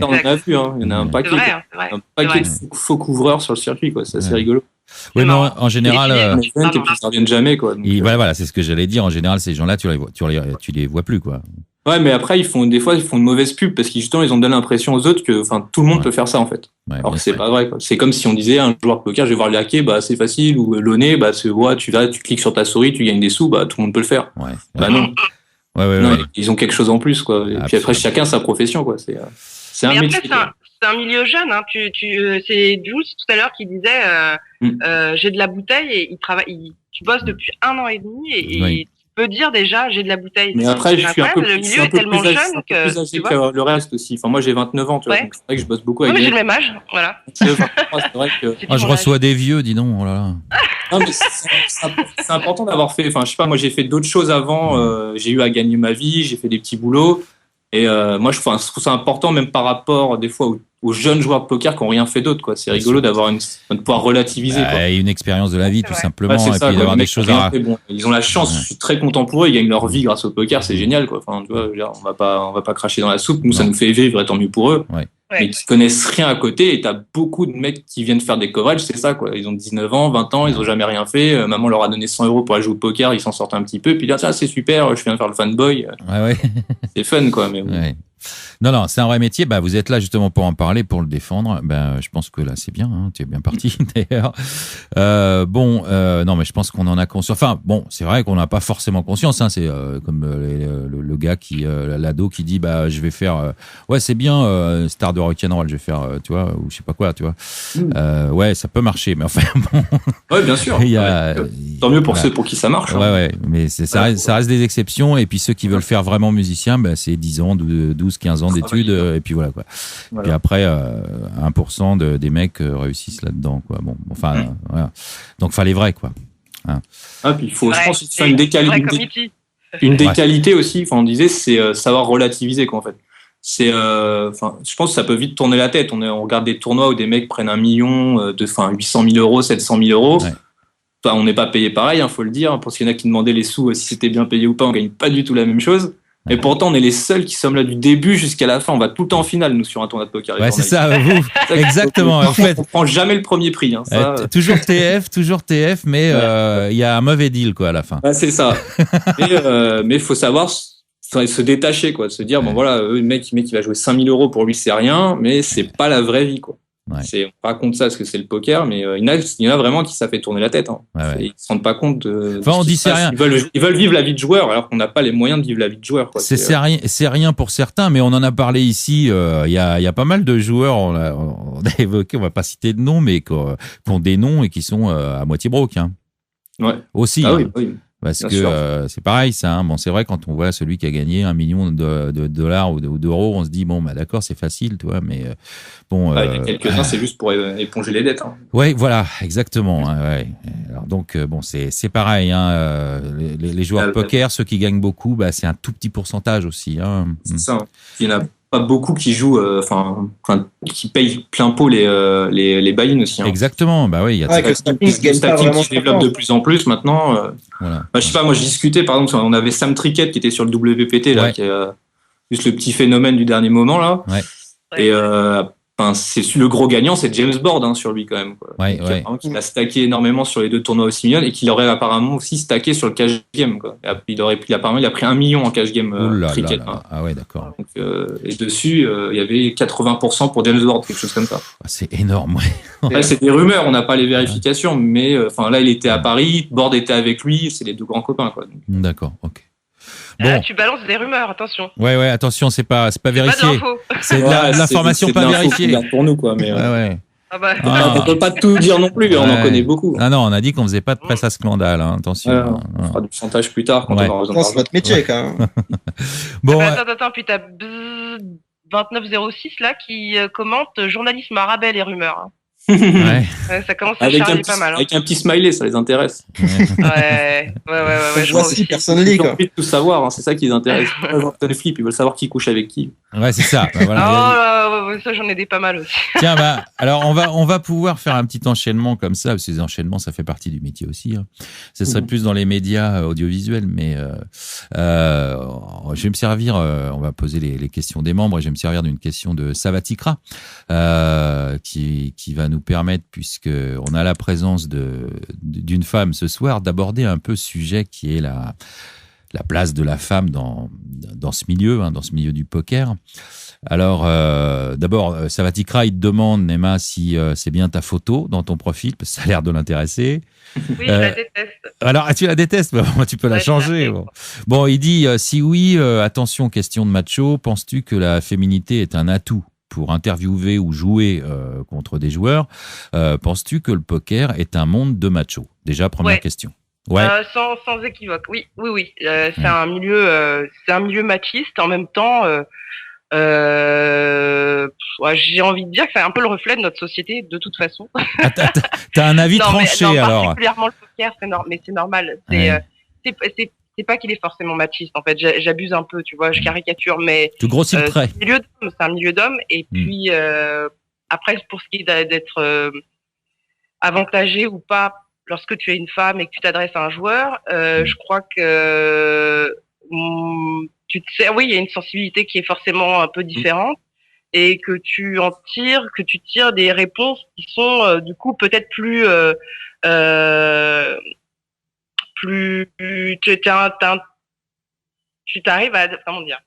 On en a vu, il y en a un paquet, de faux couvreurs sur le circuit, quoi. C'est assez rigolo. Oui, mais en général, et puis ils reviennent jamais, quoi. Donc, voilà, c'est ce que j'allais dire. En général, ces gens-là, tu les vois plus, quoi. Ouais, mais après, des fois, ils font une mauvaise pub parce qu'ils justement, ils ont donné l'impression aux autres que, tout le monde peut faire ça, en fait. Ouais, alors que c'est pas vrai, quoi. C'est comme si on disait, un joueur de poker, je vais voir le hacker, c'est facile, ou l'onné, tu cliques sur ta souris, tu gagnes des sous, tout le monde peut le faire. Ouais. Non. Ouais. Ils ont quelque chose en plus, quoi. Et puis après, chacun sa profession, quoi. C'est un métier. C'est un milieu jeune, hein. C'est Jules tout à l'heure qui disait, j'ai de la bouteille et tu bosses depuis 1 an et demi et tu peux dire déjà j'ai de la bouteille. Mais après, je suis un peu le milieu est tellement jeune que plus âgé que le reste aussi. Enfin, moi, j'ai 29 ans, tu vois. Donc c'est vrai que je bosse beaucoup avec. Mais j'ai le même âge, voilà. C'est vrai que. Je reçois des vieux, dis donc. Oh là là. Non, mais c'est important d'avoir fait. Enfin, je sais pas. Moi, j'ai fait d'autres choses avant. J'ai eu à gagner ma vie. J'ai fait des petits boulots. Et moi, je trouve ça important, même par rapport des fois aux jeunes joueurs de poker qui n'ont rien fait d'autre, quoi. C'est rigolo de pouvoir relativiser. Et une expérience de la vie, tout simplement, et puis d'avoir des choses à. Ils ont la chance. Je suis très content pour eux. Ils gagnent leur vie grâce au poker. C'est génial, quoi. Enfin, tu vois, on va pas cracher dans la soupe. Nous, ça nous fait vivre, et tant mieux pour eux. Mais qui connaissent rien à côté. Et t'as beaucoup de mecs qui viennent faire des coverages. C'est ça, quoi. Ils ont 19 ans, 20 ans. Ils ont jamais rien fait. Maman leur a donné 100 € pour aller jouer au poker. Ils s'en sortent un petit peu. Puis là, tiens, c'est super. Je viens faire le fanboy. C'est fun, quoi. Mais Non, c'est un vrai métier. Vous êtes là justement pour en parler, pour le défendre. Je pense que là, c'est bien. Hein, tu es bien parti d'ailleurs. Non, mais je pense qu'on en a conscience. Enfin, bon, c'est vrai qu'on n'a pas forcément conscience. Hein, c'est comme le gars l'ado qui dit, je vais faire. C'est bien, star de rock'n'roll. Je vais faire, tu vois, ou je sais pas quoi, tu vois. Ça peut marcher, mais enfin bon. Ouais, bien sûr. Tant mieux pour ceux pour qui ça marche. Ouais, mais ça reste des exceptions. Et puis ceux qui veulent faire vraiment musicien, c'est 10 ans, 12, 15 ans d'études, et puis voilà, quoi. Puis après, 1% des mecs réussissent là-dedans, quoi. Bon, enfin, voilà. Donc, fallait vrai, quoi. Hein. Puis il faut, je pense, faire une déqualité aussi. Enfin, on disait, c'est savoir relativiser, quoi, en fait. Je pense que ça peut vite tourner la tête. On regarde des tournois où des mecs prennent 1 million, 800 000 €, 700 000 €. Enfin, on n'est pas payé pareil, faut le dire. Parce qu'il y en a qui demandaient les sous, si c'était bien payé ou pas, on gagne pas du tout la même chose. Et pourtant, on est les seuls qui sommes là du début jusqu'à la fin. On va tout le temps en finale, nous, sur un tournoi de poker. Ouais, c'est ça, vous. Exactement. En fait, on prend jamais le premier prix. Hein, toujours TF, mais il y a un mauvais deal, quoi, à la fin. Ouais, c'est ça. Mais faut savoir se détacher, quoi, se dire, le mec il va jouer 5 000 € pour lui, c'est rien, mais c'est pas la vraie vie, quoi. On raconte ça parce que c'est le poker, mais il y en a vraiment qui ça fait tourner la tête. Hein. Ils se rendent pas compte de. Enfin, on dit c'est rien. Ils veulent vivre la vie de joueur alors qu'on n'a pas les moyens de vivre la vie de joueur. Quoi. C'est rien pour certains, mais on en a parlé ici. Il y a pas mal de joueurs. On a évoqué, on va pas citer de noms, mais qui ont des noms et qui sont à moitié broke. Hein. Ouais. Aussi. Ah hein. oui. Parce que c'est pareil, ça. Hein. Bon, c'est vrai, quand on voit celui qui a gagné 1 million de dollars ou d'euros, on se dit, d'accord, c'est facile, toi, mais bon. Il y a quelques-uns, c'est juste pour éponger les dettes. Hein. Ouais, voilà, exactement. Hein, ouais. Alors donc, c'est pareil. Hein, les joueurs de poker, ceux qui gagnent beaucoup, c'est un tout petit pourcentage aussi. Hein. C'est ça. Il y en a pas beaucoup qui jouent, qui payent plein pot les buy-in aussi. Hein. Exactement. Il y a Staking qui se développe de plus en plus maintenant. Voilà. Je sais pas, moi je discutais, par exemple, on avait Sam Trickett qui était sur le WPT là, qui est juste le petit phénomène du dernier moment là. Ouais. Et c'est le gros gagnant, c'est James Board sur lui quand même. Quoi. Qui a stacké énormément sur les 2 tournois aussi millions et qui aurait apparemment aussi stacké sur le cash game. Quoi. Il a pris 1 million en cash game cricket. Hein. Ah ouais, d'accord. Donc, et dessus, il y avait 80% pour James Board, quelque chose comme ça. C'est énorme, ouais. Là, c'est des rumeurs, on n'a pas les vérifications, mais là, il était à Paris, Board était avec lui, c'est les 2 grands copains. Quoi. D'accord, ok. Bon. Tu balances des rumeurs, attention. Ouais, attention, c'est pas vérifié. C'est de l'information pas vérifiée. Pour nous, quoi. Mais on peut pas tout dire non plus, on en connaît beaucoup. Non, on a dit qu'on faisait pas de presse à scandale, hein, attention. On fera du chantage plus tard quand on aura besoin. C'est notre métier, quand même. Bon. Attends, puis t'as 2906 là qui commente journalisme arabe les rumeurs. Ça commence à charger pas mal. Avec un petit smiley, ça les intéresse. Ouais. Je vois si personne lit, quoi. Ils ont envie de tout savoir, c'est ça qui les intéresse. Ils flip, ils veulent savoir qui couche avec qui. Ouais, c'est ça. Ça, j'en ai des pas mal aussi. Tiens, alors on va pouvoir faire un petit enchaînement comme ça, parce que les enchaînements, ça fait partie du métier aussi. Hein. Ce serait plus dans les médias audiovisuels, mais je vais me servir, on va poser les questions des membres, et je vais me servir d'une question de Savatikra, qui va nous permettre, puisque on a la présence d'une femme ce soir, d'aborder un peu ce sujet qui est la place de la femme dans ce milieu, dans ce milieu du poker. Alors, d'abord, Savatikra, il te demande, Nema, si c'est bien ta photo dans ton profil, parce que ça a l'air de l'intéresser. Oui, je la déteste. Alors, tu la détestes, moi, tu peux la changer. Bon, il dit, si oui, attention, question de macho, penses-tu que la féminité est un atout pour interviewer ou jouer contre des joueurs? Penses-tu que le poker est un monde de machos? Déjà, première question. Ouais. Sans équivoque, oui. C'est un milieu machiste. En même temps, j'ai envie de dire que c'est un peu le reflet de notre société, de toute façon. T'as un avis tranché, alors. Particulièrement le poker, mais c'est normal. C'est pas qu'il est forcément machiste, en fait. J'abuse un peu, tu vois, je caricature, mais. Tu grossis le trait. C'est un milieu d'hommes, et puis, après, pour ce qui est d'être avantagé ou pas, lorsque tu es une femme et que tu t'adresses à un joueur, je crois que tu sais, oui, il y a une sensibilité qui est forcément un peu différente et que tu tires des réponses qui sont du coup peut-être plus tu t'arrives à, comment dire,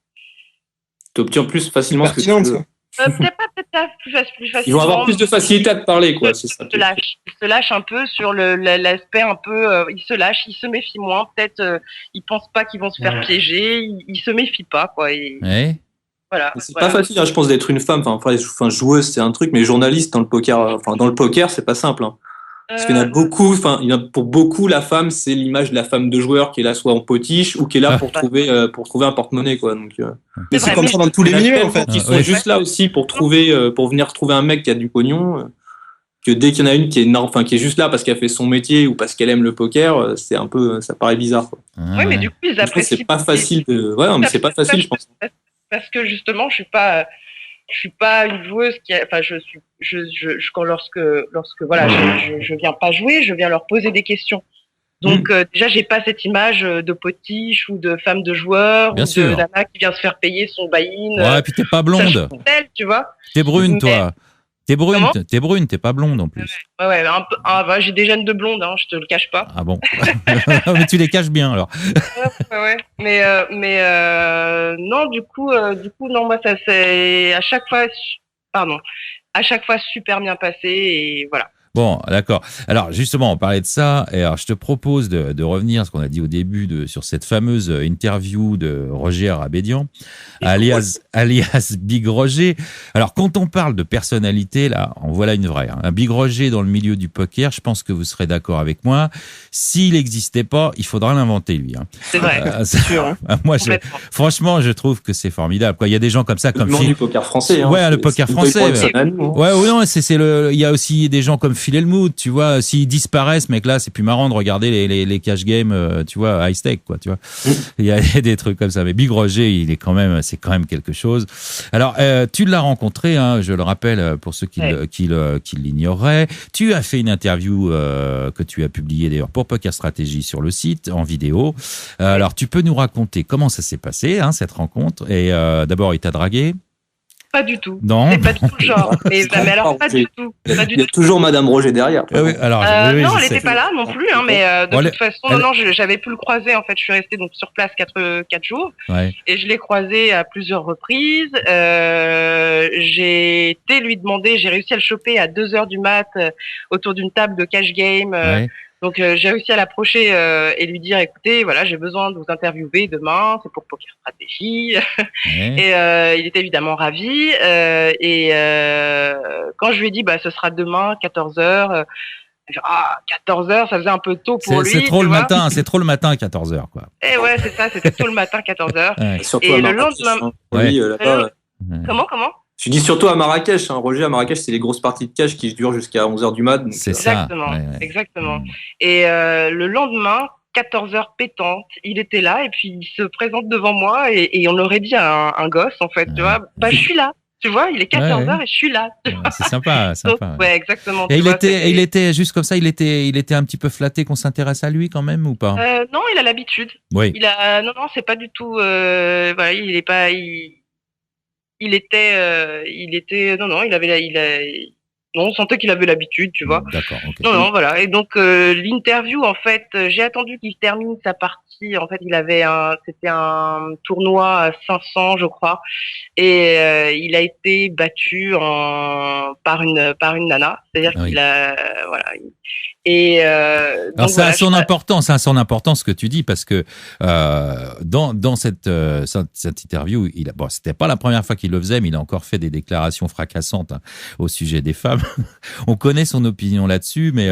tu obtiens plus facilement ce que tu veux. Peut-être plus facilement. Ils vont avoir plus de facilité à te parler, quoi. C'est ça. Ils se lâchent un peu sur l'aspect un peu. Ils se lâchent, ils se méfient moins. Peut-être, ils pensent pas qu'ils vont se faire piéger. Ils se méfient pas, quoi. Voilà. C'est pas facile, je pense, d'être une femme. Enfin, joueuse, c'est un truc, mais journaliste dans le poker, c'est pas simple. Parce qu'il y en a beaucoup. Pour beaucoup, la femme, c'est l'image de la femme de joueur qui est là soit en potiche ou qui est là pour trouver un porte-monnaie, quoi. Donc. Mais c'est comme ça dans tous les milieux, en fait. Ils sont juste là aussi pour venir trouver un mec qui a du pognon. Que dès qu'il y en a une qui est juste là parce qu'elle fait son métier ou parce qu'elle aime le poker, c'est un peu, ça paraît bizarre, quoi. Oui, mais du coup, ils apprécient. C'est pas facile mais c'est pas facile, je pense. Parce que justement, je suis pas une joueuse lorsque voilà, je viens pas jouer, je viens leur poser des questions. Donc déjà, j'ai pas cette image de potiche ou de femme de joueur Bien ou sûr. de nana qui vient se faire payer son buy-in. Ouais, puis t'es pas blonde. Tu vois. T'es brune, toi. T'es brune, t'es pas blonde en plus. Ouais, j'ai des gènes de blonde, je te le cache pas. Ah bon. Mais tu les caches bien alors. Ouais. Mais non, du coup, non, moi ça c'est à chaque fois super bien passé et voilà. Bon, d'accord. Alors, justement, on parlait de ça. Et alors, je te propose de revenir à ce qu'on a dit au début sur cette fameuse interview de Roger Abédian, alias Big Roger. Alors, quand on parle de personnalité, là, en voilà une vraie. Un Big Roger dans le milieu du poker, je pense que vous serez d'accord avec moi. S'il n'existait pas, il faudra l'inventer, lui. C'est vrai, c'est sûr. Moi, franchement, je trouve que c'est formidable. Il y a des gens comme ça, comme du poker français. Ouais, le poker français. Il y a aussi des gens comme Phil Hellmuth, tu vois, s'ils disparaissent, mec, là, c'est plus marrant de regarder les cash games, tu vois, high stake, quoi, tu vois. Il y a des trucs comme ça. Mais Big Roger, c'est quand même quelque chose. Alors, tu l'as rencontré, je le rappelle, pour ceux qui l'ignoreraient. Tu as fait une interview que tu as publiée d'ailleurs pour Poker Stratégie sur le site, en vidéo. Alors, tu peux nous raconter comment ça s'est passé, cette rencontre. Et d'abord, il t'a dragué? Pas du tout. Non. C'est pas du tout le genre. Mais alors, pas du tout. Il y a toujours Madame Roger derrière. Oui, alors, non, elle n'était pas là non plus, mais de toute façon, non, j'avais pu le croiser. En fait, je suis restée donc sur place 4 jours, et je l'ai croisé à plusieurs reprises. J'ai été lui demander, j'ai réussi à le choper à 2h du mat autour d'une table de cash game. Donc j'ai réussi à l'approcher et lui dire, écoutez, voilà, j'ai besoin de vous interviewer demain, c'est pour Poker Stratégie. Et il était évidemment ravi. Et quand je lui ai dit, ce sera demain 14h. 14h, ça faisait un peu tôt pour lui. C'est trop le matin, c'est trop le matin à 14h, quoi. Et ouais, c'est ça, c'était tôt le matin 14h. Surtout et le lendemain. Comment? Je dis surtout à Marrakech, Roger, à Marrakech, c'est les grosses parties de cash qui durent jusqu'à 11h du mat. C'est exactement, ça. Exactement. Et le lendemain, 14h pétante, il était là et puis il se présente devant moi et on aurait dit à un gosse, en fait, tu vois, je suis là. Tu vois, il est 14h et je suis là. C'est sympa. Donc, exactement. Et il était juste comme ça, il était un petit peu flatté qu'on s'intéresse à lui quand même ou pas? Non, il a l'habitude. Oui. Non, c'est pas du tout. Voilà, il est pas. Il était. Non, on sentait qu'il avait l'habitude, tu vois. D'accord. Okay. Non, voilà. Et donc l'interview, en fait, j'ai attendu qu'il termine sa partie parti. En fait, c'était un tournoi à 500, je crois, et il a été battu par une nana. C'est-à-dire qu'il a, voilà. Et alors ça a son importance, ça a son importance ce que tu dis, parce que dans cette interview, c'était pas la première fois qu'il le faisait, mais il a encore fait des déclarations fracassantes au sujet des femmes. On connaît son opinion là-dessus, mais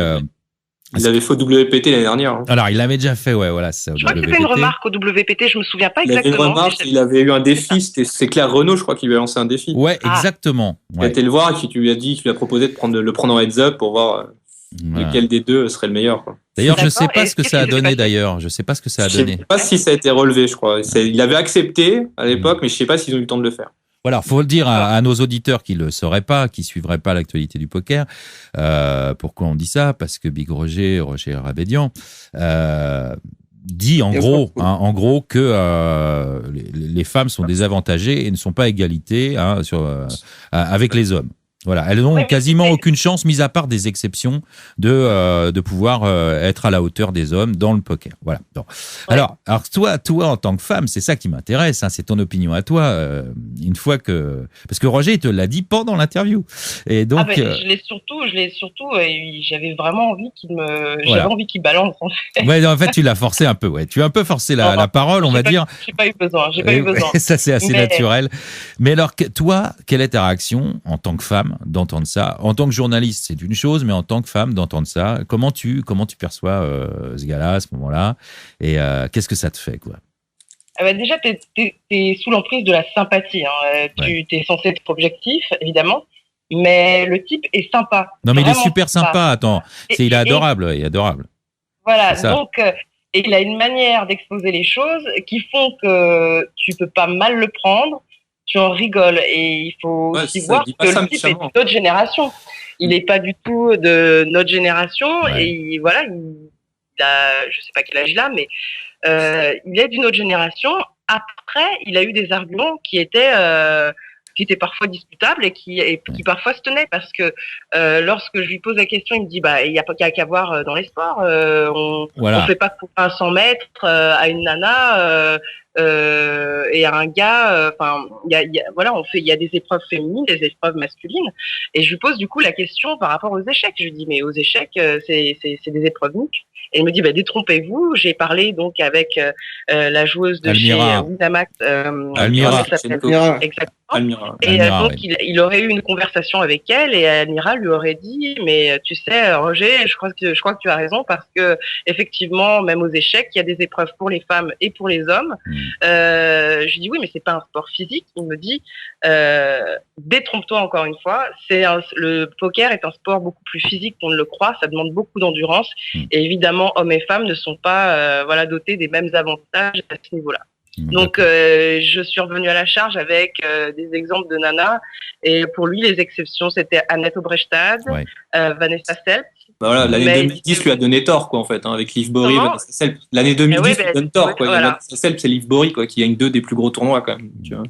il avait fait au WPT l'année dernière. Hein. Alors, il l'avait déjà fait, ouais, voilà. Je crois qu'il fait une remarque au WPT, je me souviens pas exactement. Il avait une remarque, il avait eu un défi, c'est Claire Renaud, je crois, qui lui a lancé un défi. Ouais, exactement. Il a été le voir et qui lui a proposé de le prendre en heads up pour voir lequel des deux serait le meilleur. Quoi. D'ailleurs, je sais pas ce que ça a donné, d'ailleurs. Je sais pas ce que ça a donné. Je sais pas si ça a été relevé, je crois. Il avait accepté à l'époque, mais je sais pas s'ils ont eu le temps de le faire. Voilà, faut le dire à nos auditeurs qui le sauraient pas, qui suivraient pas l'actualité du poker. Pourquoi on dit ça? Parce que Big Roger Rabédian, dit en gros que les femmes sont désavantagées et ne sont pas à égalité avec les hommes. Voilà, elles n'ont quasiment aucune chance, mis à part des exceptions, de pouvoir être à la hauteur des hommes dans le poker. Voilà. Bon. Alors toi en tant que femme, c'est ça qui m'intéresse. Hein, c'est ton opinion à toi. Une fois parce que Roger il te l'a dit pendant l'interview. Et donc, je l'ai surtout. J'avais vraiment envie j'avais envie qu'il balance. En fait. Ouais, en fait, tu l'as forcé un peu. Ouais, tu as un peu forcé la parole, on va dire. J'ai pas eu besoin. Ça c'est assez naturel. Mais alors, toi, quelle est ta réaction en tant que femme? D'entendre ça. En tant que journaliste, c'est une chose, mais en tant que femme, d'entendre ça, comment tu perçois ce gars-là à ce moment-là, et qu'est-ce que ça te fait, quoi? Déjà, t'es sous l'emprise de la sympathie. Hein. Tu es censé être objectif, évidemment, mais le type est sympa. Non, mais il est super sympa. Attends, il est adorable. Il est adorable. Voilà, donc et il a une manière d'exposer les choses qui font que tu peux pas mal le prendre. Tu en rigoles et il faut aussi voir que le type est d'une autre génération. Il n'est pas du tout de notre génération et voilà, il a, je sais pas quel âge il a, mais il est d'une autre génération. Après, il a eu des arguments qui étaient parfois discutables et qui parfois se tenaient parce que lorsque je lui pose la question, il me dit il y a pas qu'à voir dans les sports, on fait pas pour un 100 mètres à une nana. Et à un gars, il y a des épreuves féminines, des épreuves masculines, et je lui pose du coup la question par rapport aux échecs. Je lui dis mais aux échecs, c'est des épreuves uniques. Et il me dit détrompez-vous. J'ai parlé donc avec la joueuse de Almira. Chez Winamax, Almira. Exactement. Almira. Et donc il aurait eu une conversation avec elle et Almira lui aurait dit mais tu sais Roger, je crois que tu as raison parce que effectivement même aux échecs il y a des épreuves pour les femmes et pour les hommes. Je lui dis oui mais c'est pas un sport physique. Il me dit détrompe-toi encore une fois, le poker est un sport beaucoup plus physique qu'on ne le croit, ça demande beaucoup d'endurance et évidemment hommes et femmes ne sont pas dotés des mêmes avantages à ce niveau-là. Donc je suis revenue à la charge avec des exemples de nanas et pour lui les exceptions c'était Annette Obrechtad, Vanessa Selp. Voilà, l'année 2010 lui a donné tort quoi en fait avec Liv Bory, Vanessa Selp. L'année 2010 lui donne tort quoi. Voilà. Vanessa Selp c'est Liv Bory quoi qui gagne 2 des plus gros tournois quand même. Tu vois.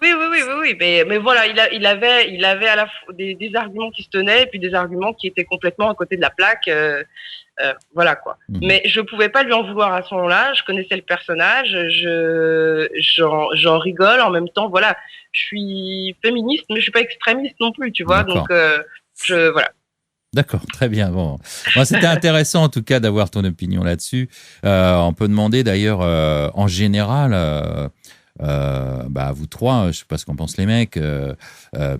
Oui, mais voilà, il avait à la fois des arguments qui se tenaient et puis des arguments qui étaient complètement à côté de la plaque. Voilà quoi. Mais je pouvais pas lui en vouloir à ce moment-là. Je connaissais le personnage, j'en rigole. En même temps, voilà, je suis féministe, mais je suis pas extrémiste non plus, tu vois. D'accord. Donc voilà. D'accord, très bien. Bon, c'était intéressant en tout cas d'avoir ton opinion là-dessus. On peut demander d'ailleurs, en général. Vous trois, je sais pas ce qu'en pensent les mecs,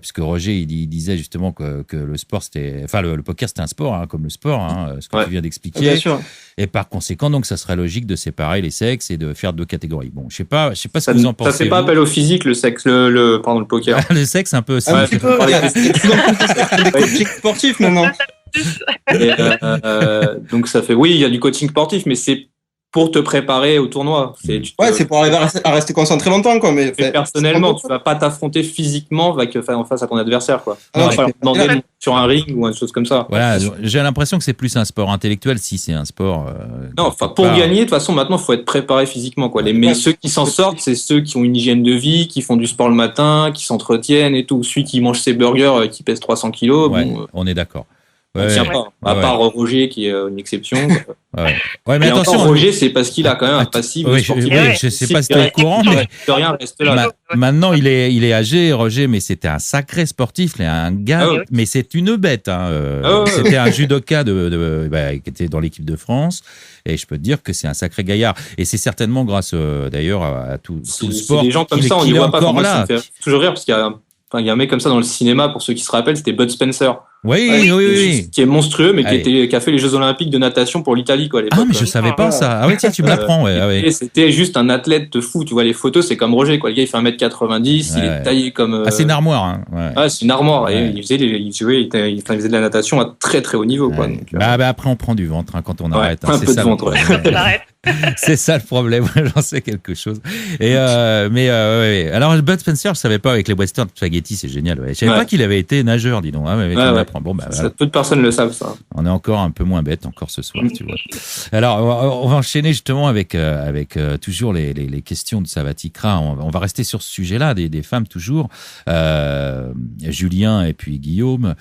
puisque Roger il disait justement que le sport le poker c'était un sport comme le sport, ce que tu viens d'expliquer. Bien sûr. Et par conséquent donc ça serait logique de séparer les sexes et de faire 2 catégories. Bon, je sais pas ce que vous en pensez. Ça fait pas appel au physique le sexe, le poker. Le sexe un peu aussi. Un petit peu. Des coachings sportifs maintenant. Donc ça fait il y a du coaching sportif, mais c'est pour te préparer au tournoi. C'est pour arriver à rester concentré longtemps, quoi. Mais personnellement, tu vas pas t'affronter physiquement en face à ton adversaire, quoi. Tu vas pas leur demander sur un ring ou une chose comme ça. Voilà, j'ai l'impression que c'est plus un sport intellectuel si c'est un sport. Non, pour gagner, de toute façon, maintenant, faut être préparé physiquement, quoi. Mais ceux qui s'en sortent, c'est ceux qui ont une hygiène de vie, qui font du sport le matin, qui s'entretiennent et tout. Celui qui mange ses burgers, qui pèse 300 kilos. On est d'accord. on tient pas. À part Roger qui est une exception. Ouais, mais attention. Roger, c'est parce qu'il a quand même un passif. Je sais pas si t'es au courant, mais rien reste là. Maintenant, il est âgé, Roger, mais c'était un sacré sportif, un gars, mais c'est une bête. C'était un judoka qui était dans l'équipe de France, et je peux te dire que c'est un sacré gaillard. Et c'est certainement grâce, d'ailleurs, à tout le sport. Des gens comme ça, on n'y voit pas. Ça me fait toujours rire parce qu'il y a un mec comme ça dans le cinéma, pour ceux qui se rappellent, c'était Bud Spencer. Oui. Qui est monstrueux, mais qui a fait les Jeux Olympiques de natation pour l'Italie, quoi, à l'époque. Ah, mais je savais pas ça. Ah oui, tiens, tu me l'apprends, C'était juste un athlète de fou. Tu vois les photos, c'est comme Roger, quoi. Le gars, il fait 1m90, il est taillé comme, c'est une armoire, c'est une armoire. Et il faisait de la natation à très très haut niveau, quoi. Donc, après, on prend du ventre, quand on arrête. Un peu de ventre, C'est ça le problème. J'en sais quelque chose. Alors, Bud Spencer, je savais pas, avec les western spaghetti, c'est génial. Je savais pas qu'il avait été nageur, dis donc. Bon, peu de personnes le savent, ça. On est encore un peu moins bête encore ce soir, tu vois. Alors, on va enchaîner justement avec toujours les questions de Savatikra. On va rester sur ce sujet-là, des femmes toujours. Julien et puis Guillaume,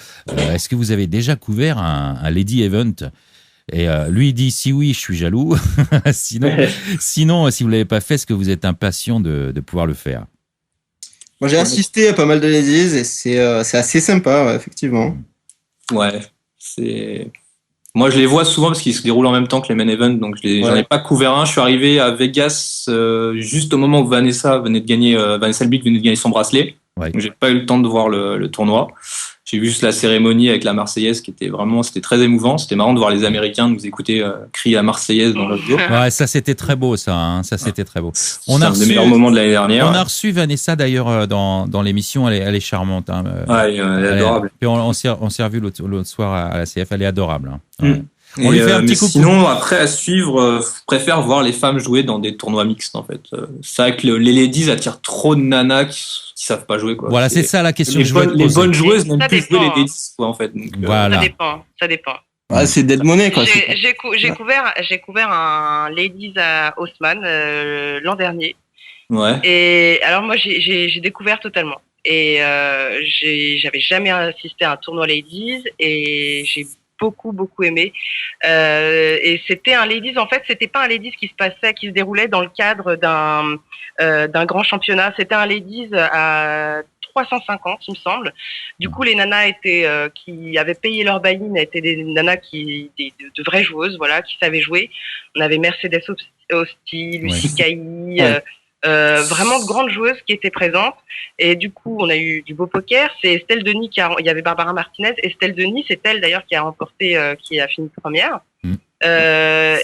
est-ce que vous avez déjà couvert un Lady Event? Et lui dit si oui, je suis jaloux. Sinon, si vous l'avez pas fait, est-ce que vous êtes impatient de pouvoir le faire? Moi, j'ai assisté à pas mal de ladies et c'est assez sympa, effectivement. Ouais, moi je les vois souvent parce qu'ils se déroulent en même temps que les main events, donc j'en ai pas couvert un. Je suis arrivé à Vegas juste au moment où Vanessa Hudgens venait de gagner son bracelet. Donc j'ai pas eu le temps de voir le tournoi. J'ai vu juste la cérémonie avec la Marseillaise c'était très émouvant. C'était marrant de voir les Américains nous écouter crier la Marseillaise dans le vidéo. Ouais, ça c'était très beau, ça c'était très beau. C'est un des meilleurs moments de l'année dernière. On a reçu Vanessa d'ailleurs dans l'émission, elle est charmante. Elle est adorable. Puis on s'est revu l'autre soir à la CF, elle est adorable. On lui fait un petit coucou. Sinon, après, à suivre, je préfère voir les femmes jouer dans des tournois mixtes, en fait. C'est vrai que les ladies attirent trop de nanas qui savent pas jouer, quoi. Voilà, c'est ça la question que je voulais te poser. Les bonnes joueuses n'aiment plus jouer les ladies, quoi, en fait. Donc, voilà. Ça dépend. C'est dead money, quoi. J'ai couvert un ladies à Haussmann l'an dernier. Ouais. Et alors moi, j'ai découvert totalement. Et j'avais jamais assisté à un tournoi ladies et j'ai beaucoup aimé. Et c'était un ladies, en fait, c'était pas un ladies qui se déroulait dans le cadre d'un grand championnat. C'était un ladies à 350, il me semble. Du coup, les nanas qui avaient payé leur buy-in étaient des nanas de vraies joueuses, voilà, qui savaient jouer. On avait Mercedes Hosti, Lucie Cailly, vraiment de grandes joueuses qui étaient présentes. Et du coup, on a eu du beau poker. C'est Estelle Denis il y avait Barbara Martinez. Estelle Denis, c'est elle d'ailleurs qui a remporté, qui a fini première.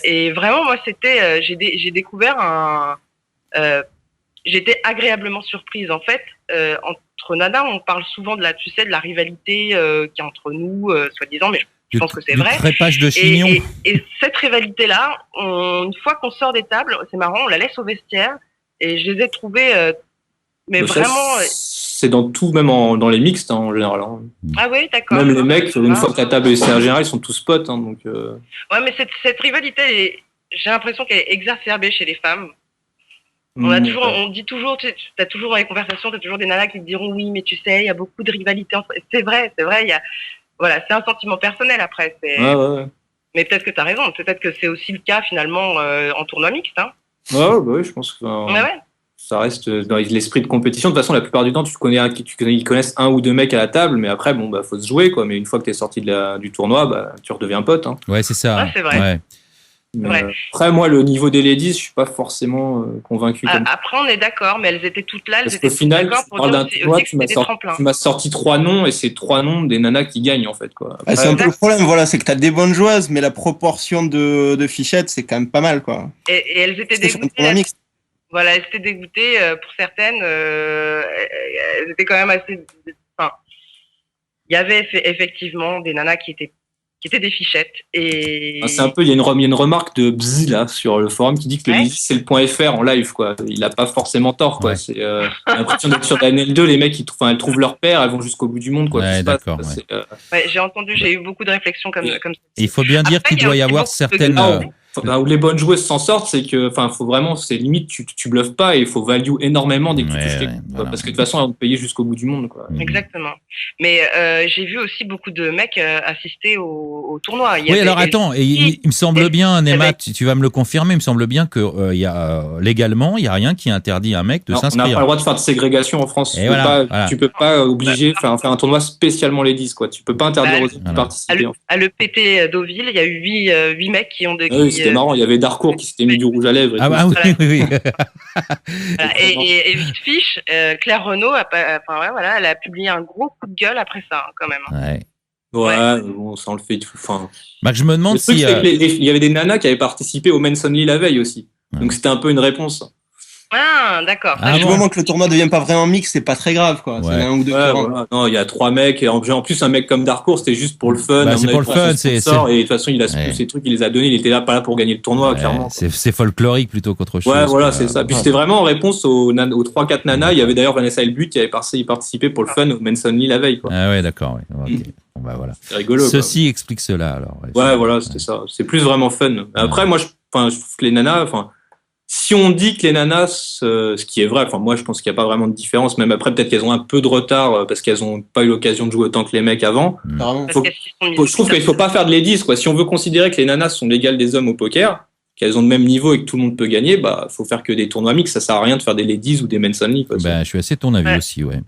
Et vraiment, moi, j'ai découvert j'étais agréablement surprise. En fait, entre nanas, on parle souvent de la rivalité qui est entre nous, soi-disant, mais je pense que c'est vrai. Crépage de chignon. Et cette rivalité-là, une fois qu'on sort des tables, c'est marrant, on la laisse au vestiaire. Et je les ai trouvés, mais vraiment. C'est dans tout, même dans les mixtes, en général. Ah oui, d'accord. Même les mecs, une fois que la table est en général, ils sont tous potes. Donc. Ouais, mais cette rivalité, j'ai l'impression qu'elle est exacerbée chez les femmes. On dit toujours, t'as toujours dans les conversations, t'as toujours des nanas qui te diront oui, mais tu sais, il y a beaucoup de rivalité entre. C'est vrai, voilà, c'est un sentiment personnel après. Ouais. Mais peut-être que t'as raison, peut-être que c'est aussi le cas finalement en tournoi mixte, hein. Ouais, je pense que ça reste dans l'esprit de compétition. De toute façon, la plupart du temps, ils connaissent un ou deux mecs à la table, mais après, faut se jouer, quoi. Mais une fois que t'es sorti du tournoi, tu redeviens pote, hein. Ouais, c'est ça. Ouais, c'est vrai. Ouais. Après, moi, le niveau des ladies, je suis pas forcément convaincu. Après, on est d'accord, mais elles étaient toutes là, elles étaient au final, d'accord pour dire aussi que c'était des tremplins. Tu m'as sorti 3 noms, et c'est 3 noms des nanas qui gagnent, en fait, quoi. Après, c'est un peu le problème, voilà, c'est que t'as des bonnes joueuses, mais la proportion de fichettes, c'est quand même pas mal, quoi. Et elles étaient dégoûtées. Voilà, elles étaient dégoûtées pour certaines. Elles étaient quand même assez. Enfin, il y avait effectivement des nanas qui étaient des fichettes. Et c'est un peu, il y a une remarque de Bzi là sur le forum qui dit que le ladies c'est le .fr en live, quoi. Il a pas forcément tort, quoi. C'est l'impression d'être sur la NL2, les mecs elles trouvent leur père, elles vont jusqu'au bout du monde, quoi. Ouais, d'accord. J'ai entendu, j'ai eu beaucoup de réflexions comme ça. Il faut bien dire qu'il doit y avoir certaines. où les bonnes joueuses s'en sortent, c'est que, faut vraiment, c'est limite, tu bluffes pas et il faut value énormément dès que tu touches les coups, voilà. Parce que de toute façon, on va payer jusqu'au bout du monde, quoi. Exactement. Mais j'ai vu aussi beaucoup de mecs assister au tournoi. Alors attends, il me semble bien, Néma, tu vas me le confirmer, il me semble bien que légalement, il y a rien qui interdit un mec de s'inscrire. On n'a pas le droit de faire de ségrégation en France. Tu peux pas obliger faire un tournoi spécialement ladies, quoi. Tu peux pas interdire aux autres de participer. À l'EPT Deauville, il y a eu 8 mecs qui ont oui, c'était marrant. Il y avait Darcourt qui s'était mis du rouge à lèvres. Oui. Et vite fiche, Claire Renaud elle a publié un gros coup de gueule après ça, quand même. Bon, ça on le fait. Je me demande si il y avait des nanas qui avaient participé au Men's Only la veille aussi. Donc c'était un peu une réponse. Ah, d'accord. Du moment que le tournoi ne devient pas vraiment mix, c'est pas très grave, quoi. C'est un ou deux Non, il y a 3 mecs. Et en plus, un mec comme Darcourt, c'était juste pour le fun. C'est pour le fun. Et de toute façon, il a ces trucs, il les a donnés. Il était là, pas là pour gagner le tournoi, clairement. C'est folklorique plutôt qu'autre chose. C'est ça. Puis c'était vraiment en réponse aux 3-4 nanas. Il y avait d'ailleurs Vanessa Elbut qui avait participé pour le fun au Men's Only la veille, quoi. Ah ouais, d'accord. Okay. Voilà. C'est rigolo. Ceci explique cela, alors. Voilà, c'était ça. C'est plus vraiment fun. Après, moi, je trouve que les nanas, si on dit que les nanas, ce qui est vrai, moi je pense qu'il n'y a pas vraiment de différence, même après peut-être qu'elles ont un peu de retard parce qu'elles n'ont pas eu l'occasion de jouer autant que les mecs avant. Je trouve qu'il ne faut pas faire de ladies, quoi. Si on veut considérer que les nanas sont l'égale des hommes au poker, qu'elles ont le même niveau et que tout le monde peut gagner, faut faire que des tournois mixtes. Ça sert à rien de faire des ladies ou des men's only, quoi. Je suis assez de ton avis aussi, ouais.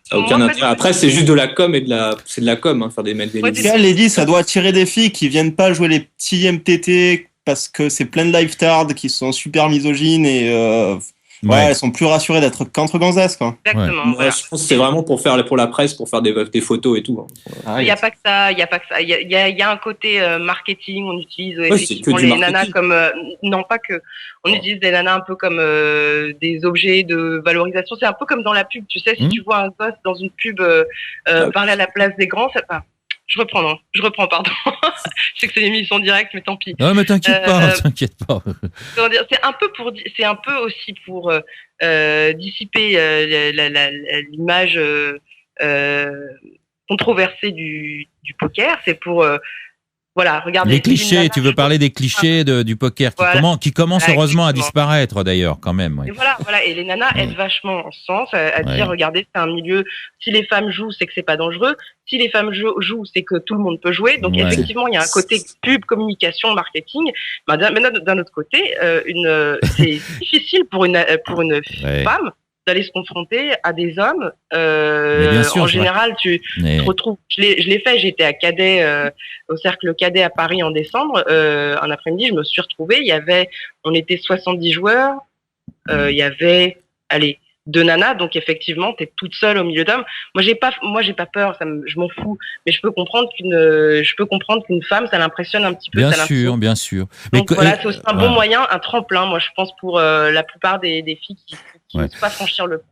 Ça n'a aucun intérêt. Après, c'est juste de la com et c'est de la com, faire des ladies. Les ladies, ça doit attirer des filles qui viennent pas jouer les petits MTT parce que c'est plein de lifetards qui sont super misogynes et elles sont plus rassurées d'être qu'entre gonzesses, quoi. Exactement. Je pense que c'est vraiment pour la presse, pour faire des photos et tout. Il y a pas que ça. Il y a un côté marketing. On utilise effectivement les nanas comme non pas que. On utilise des nanas un peu comme des objets de valorisation. C'est un peu comme dans la pub. Tu sais, si tu vois un gosse dans une pub parler à la place des grands, ça. Je reprends, pardon. Je sais que c'est une émission directe, mais tant pis. Non, mais t'inquiète pas. C'est un peu aussi pour dissiper l'image controversée du poker. C'est pour regarder les clichés. Tu veux parler des clichés du poker qui commencent heureusement à disparaître d'ailleurs quand même. Et voilà. Et les nanas aident vachement en ce sens à dire regardez, c'est un milieu. Si les femmes jouent, c'est que c'est pas dangereux. Si les femmes jouent, c'est que tout le monde peut jouer. Donc effectivement, il y a un côté pub, communication, marketing. Mais d'un autre côté, c'est difficile pour une femme d'aller se confronter à des hommes. En général, tu te retrouves. Je l'ai fait. J'étais à Cadet, au cercle Cadet à Paris en décembre. Un après-midi, je me suis retrouvée. On était 70 joueurs. Il y avait, 2 nanas. Donc effectivement, t'es toute seule au milieu d'hommes. Moi, j'ai pas peur. Je m'en fous. Mais je peux comprendre qu'une femme, ça l'impressionne un petit peu. Bien sûr. Donc c'est aussi un bon moyen, un tremplin. Moi, je pense pour la plupart des filles qui n'osent pas franchir le.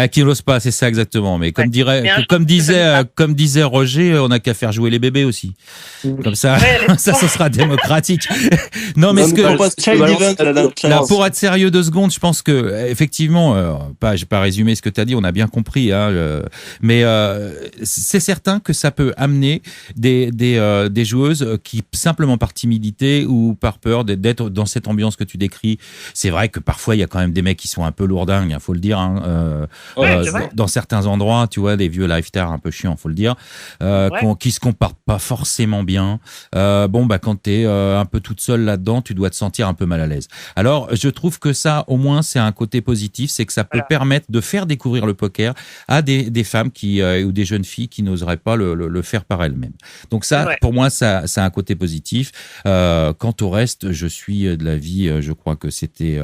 Qui n'osent pas, c'est ça exactement. Mais comme disait Roger, on n'a qu'à faire jouer les bébés aussi. Comme ça, ça sera démocratique. Non, mais pour être sérieux 2 secondes, je pense que effectivement, j'ai pas résumé ce que tu as dit, on a bien compris. Mais c'est certain que ça peut amener des joueuses qui simplement par timidité ou par peur d'être dans cette ambiance que tu décris. C'est vrai que parfois il y a quand même des mecs qui sont un peu lourdingues. Il faut le dire, dans certains endroits, tu vois, des vieux lifestyles un peu chiants, faut le dire, qui se comportent pas forcément bien. Quand t'es un peu toute seule là-dedans, tu dois te sentir un peu mal à l'aise. Alors, je trouve que ça, au moins, c'est un côté positif, c'est que ça peut permettre de faire découvrir le poker à des femmes ou des jeunes filles qui n'oseraient pas le faire par elles-mêmes. Donc ça, pour moi, ça a un côté positif. Quant au reste, je suis de l'avis, je crois que c'était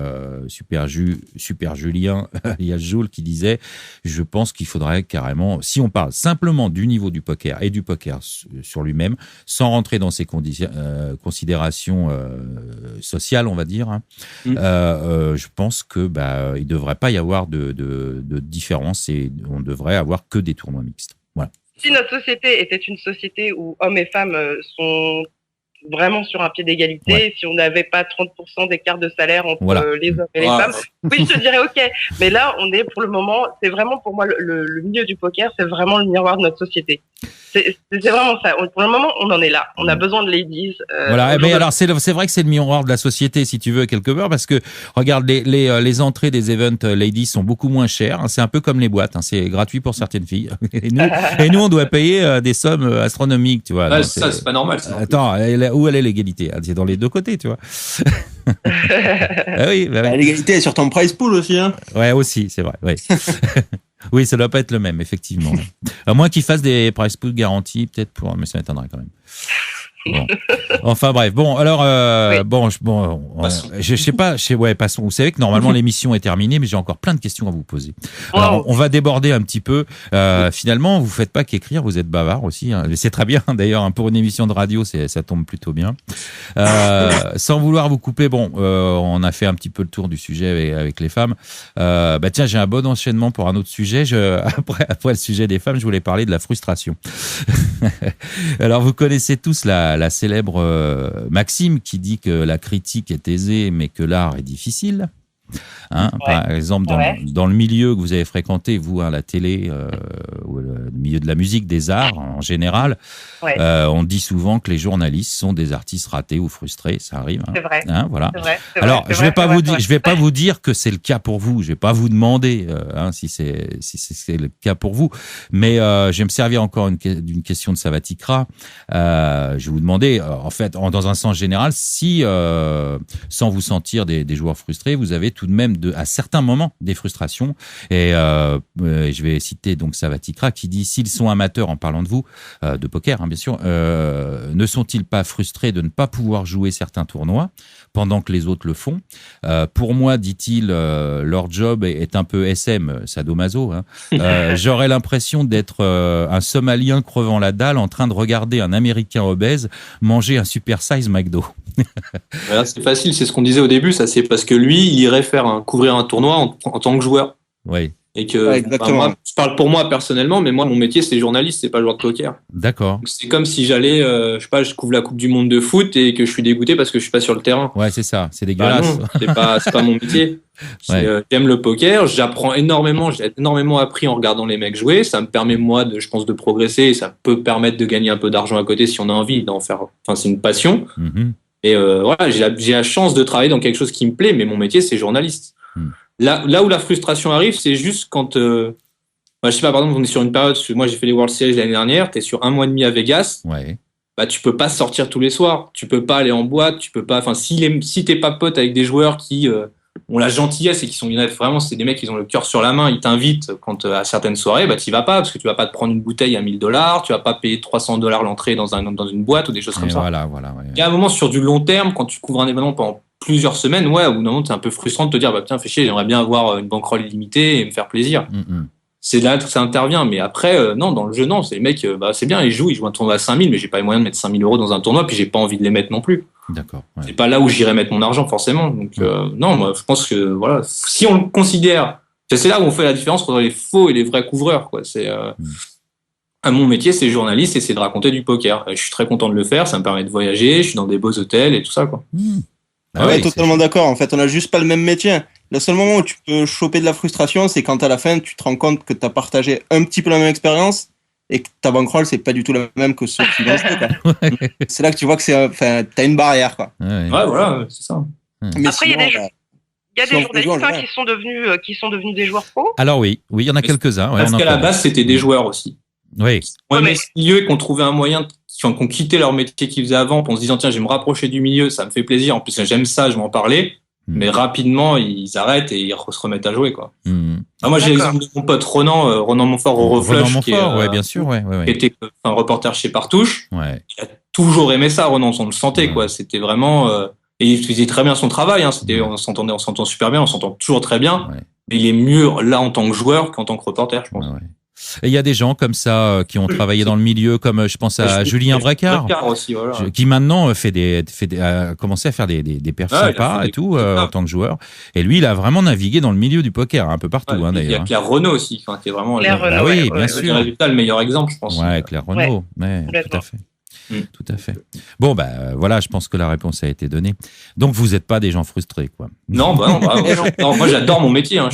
Super Julien, il y a Joule qui disait, je pense qu'il faudrait carrément, si on parle simplement du niveau du poker et du poker sur lui-même, sans rentrer dans ses considérations sociales, on va dire, je pense que il devrait pas y avoir de différence et on devrait avoir que des tournois mixtes. Voilà. Si notre société était une société où hommes et femmes sont vraiment sur un pied d'égalité, si on n'avait pas 30% d'écart de salaire entre les hommes et les femmes, oui, je te dirais ok. Mais là, on est pour le moment, c'est vraiment pour moi le milieu du poker, c'est vraiment le miroir de notre société. C'est vraiment ça. Pour le moment, on en est là. On a besoin de ladies. Voilà. Mais alors, c'est vrai que c'est le miroir de la société, si tu veux, quelque part, parce que, regarde, les entrées des events ladies sont beaucoup moins chères. C'est un peu comme les boîtes. C'est gratuit pour certaines filles. Et nous, on doit payer des sommes astronomiques, tu vois. Ouais, ça, c'est pas normal, ça. Attends, où elle est l'égalité? C'est dans les deux côtés, tu vois. Ah oui, bah oui. L'égalité est sur ton prize pool aussi, hein. Ouais, aussi, c'est vrai, ouais. Oui, ça doit pas être le même, effectivement. À moins qu'ils fassent des price pool garantis, peut-être mais ça m'étonnerait quand même. Bon. Enfin bref, bon alors je sais pas, passons. Vous savez que normalement l'émission est terminée, mais j'ai encore plein de questions à vous poser. Alors on va déborder un petit peu. Finalement, vous faites pas qu'écrire, vous êtes bavard aussi. Hein. C'est très bien d'ailleurs, hein, pour une émission de radio, ça tombe plutôt bien. Sans vouloir vous couper, on a fait un petit peu le tour du sujet avec les femmes. Tiens, j'ai un bon enchaînement pour un autre sujet. Après le sujet des femmes, je voulais parler de la frustration. Alors vous connaissez tous la célèbre maxime qui dit que la critique est aisée mais que l'art est difficile. Hein, ouais. Par exemple, dans le milieu que vous avez fréquenté, vous, la télé, ou le milieu de la musique, des arts en général, on dit souvent que les journalistes sont des artistes ratés ou frustrés. Ça arrive. Hein. C'est vrai. Hein, voilà. C'est vrai, alors, je vais pas vous dire que c'est le cas pour vous. Je vais pas vous demander si c'est le cas pour vous. Mais je vais me servir encore d'une question de Savatikra. Je vais vous demander, en fait, dans un sens général, si sans vous sentir des joueurs frustrés, vous avez tout de même à certains moments des frustrations. Et je vais citer donc Savatikra qui dit: s'ils sont amateurs, en parlant de vous, de poker, hein, bien sûr, ne sont-ils pas frustrés de ne pas pouvoir jouer certains tournois pendant que les autres le font? Pour moi, dit-il, leur job est un peu SM, sadomaso. Hein. J'aurais l'impression d'être un Somalien crevant la dalle en train de regarder un Américain obèse manger un super size McDo. Voilà, c'est facile, c'est ce qu'on disait au début, ça c'est parce que lui, il irait couvrir un tournoi en tant que joueur. Oui. Et que moi, je parle pour moi personnellement, mais moi mon métier c'est journaliste, c'est pas joueur de poker. D'accord. Donc, c'est comme si j'allais, je couvre la Coupe du Monde de foot et que je suis dégoûté parce que je suis pas sur le terrain. Ouais, c'est ça, c'est dégueulasse. Non, c'est pas mon métier. J'aime le poker, j'apprends énormément, j'ai énormément appris en regardant les mecs jouer. Ça me permet moi je pense de progresser et ça peut permettre de gagner un peu d'argent à côté si on a envie d'en faire. Enfin, c'est une passion. Mm-hmm. Et voilà, j'ai la chance de travailler dans quelque chose qui me plaît, mais mon métier c'est journaliste. Là où la frustration arrive, c'est juste quand, je sais pas, par exemple, on est sur une période, moi j'ai fait les World Series l'année dernière, t'es sur 1 mois et demi à Vegas, tu peux pas sortir tous les soirs, tu peux pas aller en boîte, tu peux pas, enfin, si t'es pas pote avec des joueurs qui ont la gentillesse et qui sont vraiment, c'est des mecs qui ont le cœur sur la main, ils t'invitent quand à certaines soirées, t'y vas pas parce que tu vas pas te prendre une bouteille à $1000, tu vas pas payer $300 l'entrée dans une boîte ou des choses comme ça. Voilà, Il y a un moment sur du long terme, quand tu couvres un événement pendant plusieurs semaines, au bout d'un moment, c'est un peu frustrant de te dire, tiens, fais chier, j'aimerais bien avoir une bankroll illimitée et me faire plaisir. C'est là que ça intervient. Mais après, non, dans le jeu, non, c'est les mecs, c'est bien, ils jouent un tournoi à 5000, mais j'ai pas les moyens de mettre 5000 € dans un tournoi, puis j'ai pas envie de les mettre non plus. D'accord. Ouais. C'est pas là où j'irais mettre mon argent, forcément. Donc, non, moi, je pense que, voilà, si on le considère, c'est là où on fait la différence entre les faux et les vrais couvreurs, quoi. C'est, mon métier, c'est journaliste et c'est de raconter du poker. Je suis très content de le faire, ça me permet de voyager, je suis dans des beaux hôtels et tout ça, quoi. Totalement d'accord. En fait, on a juste pas le même métier. Le seul moment où tu peux choper de la frustration, c'est quand à la fin, tu te rends compte que tu as partagé un petit peu la même expérience et que ta bankroll, c'est pas du tout la même que ceux qui l'ont fait. C'est là que tu vois que t'as une barrière, quoi. Ouais, voilà, c'est ça. Mais après, il y a des journalistes qui sont devenus des joueurs pro. Alors oui, il y en a quelques-uns. Parce qu'à la base, c'était des joueurs aussi. Oui. Moi, mais ce milieu et qu'on trouvait un moyen, qu'on quittait leur métier qu'ils faisaient avant, en se disant tiens, je vais me rapprocher du milieu, ça me fait plaisir. En plus, j'aime ça, je vais en parler. Mais rapidement, ils arrêtent et ils se remettent à jouer, quoi. Moi, j'ai l'exemple de mon pote Ronan Montfort au Reflush, qui est, bien sûr, qui était un reporter chez Partouche. Ouais. Il a toujours aimé ça, Ronan, on le sentait, quoi. C'était vraiment, et il faisait très bien son travail, hein. On s'entend super bien, on s'entend toujours très bien. Ouais. Mais il est mieux là en tant que joueur qu'en tant que reporter, je pense. Ouais. Et il y a des gens comme ça qui ont travaillé dans le milieu, comme je pense à Julien Bracard, aussi, voilà. qui maintenant a commencé à faire des perfs sympas et tout en tant que joueur. Et lui, il a vraiment navigué dans le milieu du poker un peu partout, d'ailleurs. Il y a Claire Renaud aussi, qui est vraiment bien sûr. le meilleur exemple, je pense. Ouais, Claire Renaud, tout à fait. Tout à fait. Bon, voilà, je pense que la réponse a été donnée. Donc, vous n'êtes pas des gens frustrés, quoi. Non, non, moi, j'adore mon métier. Hein.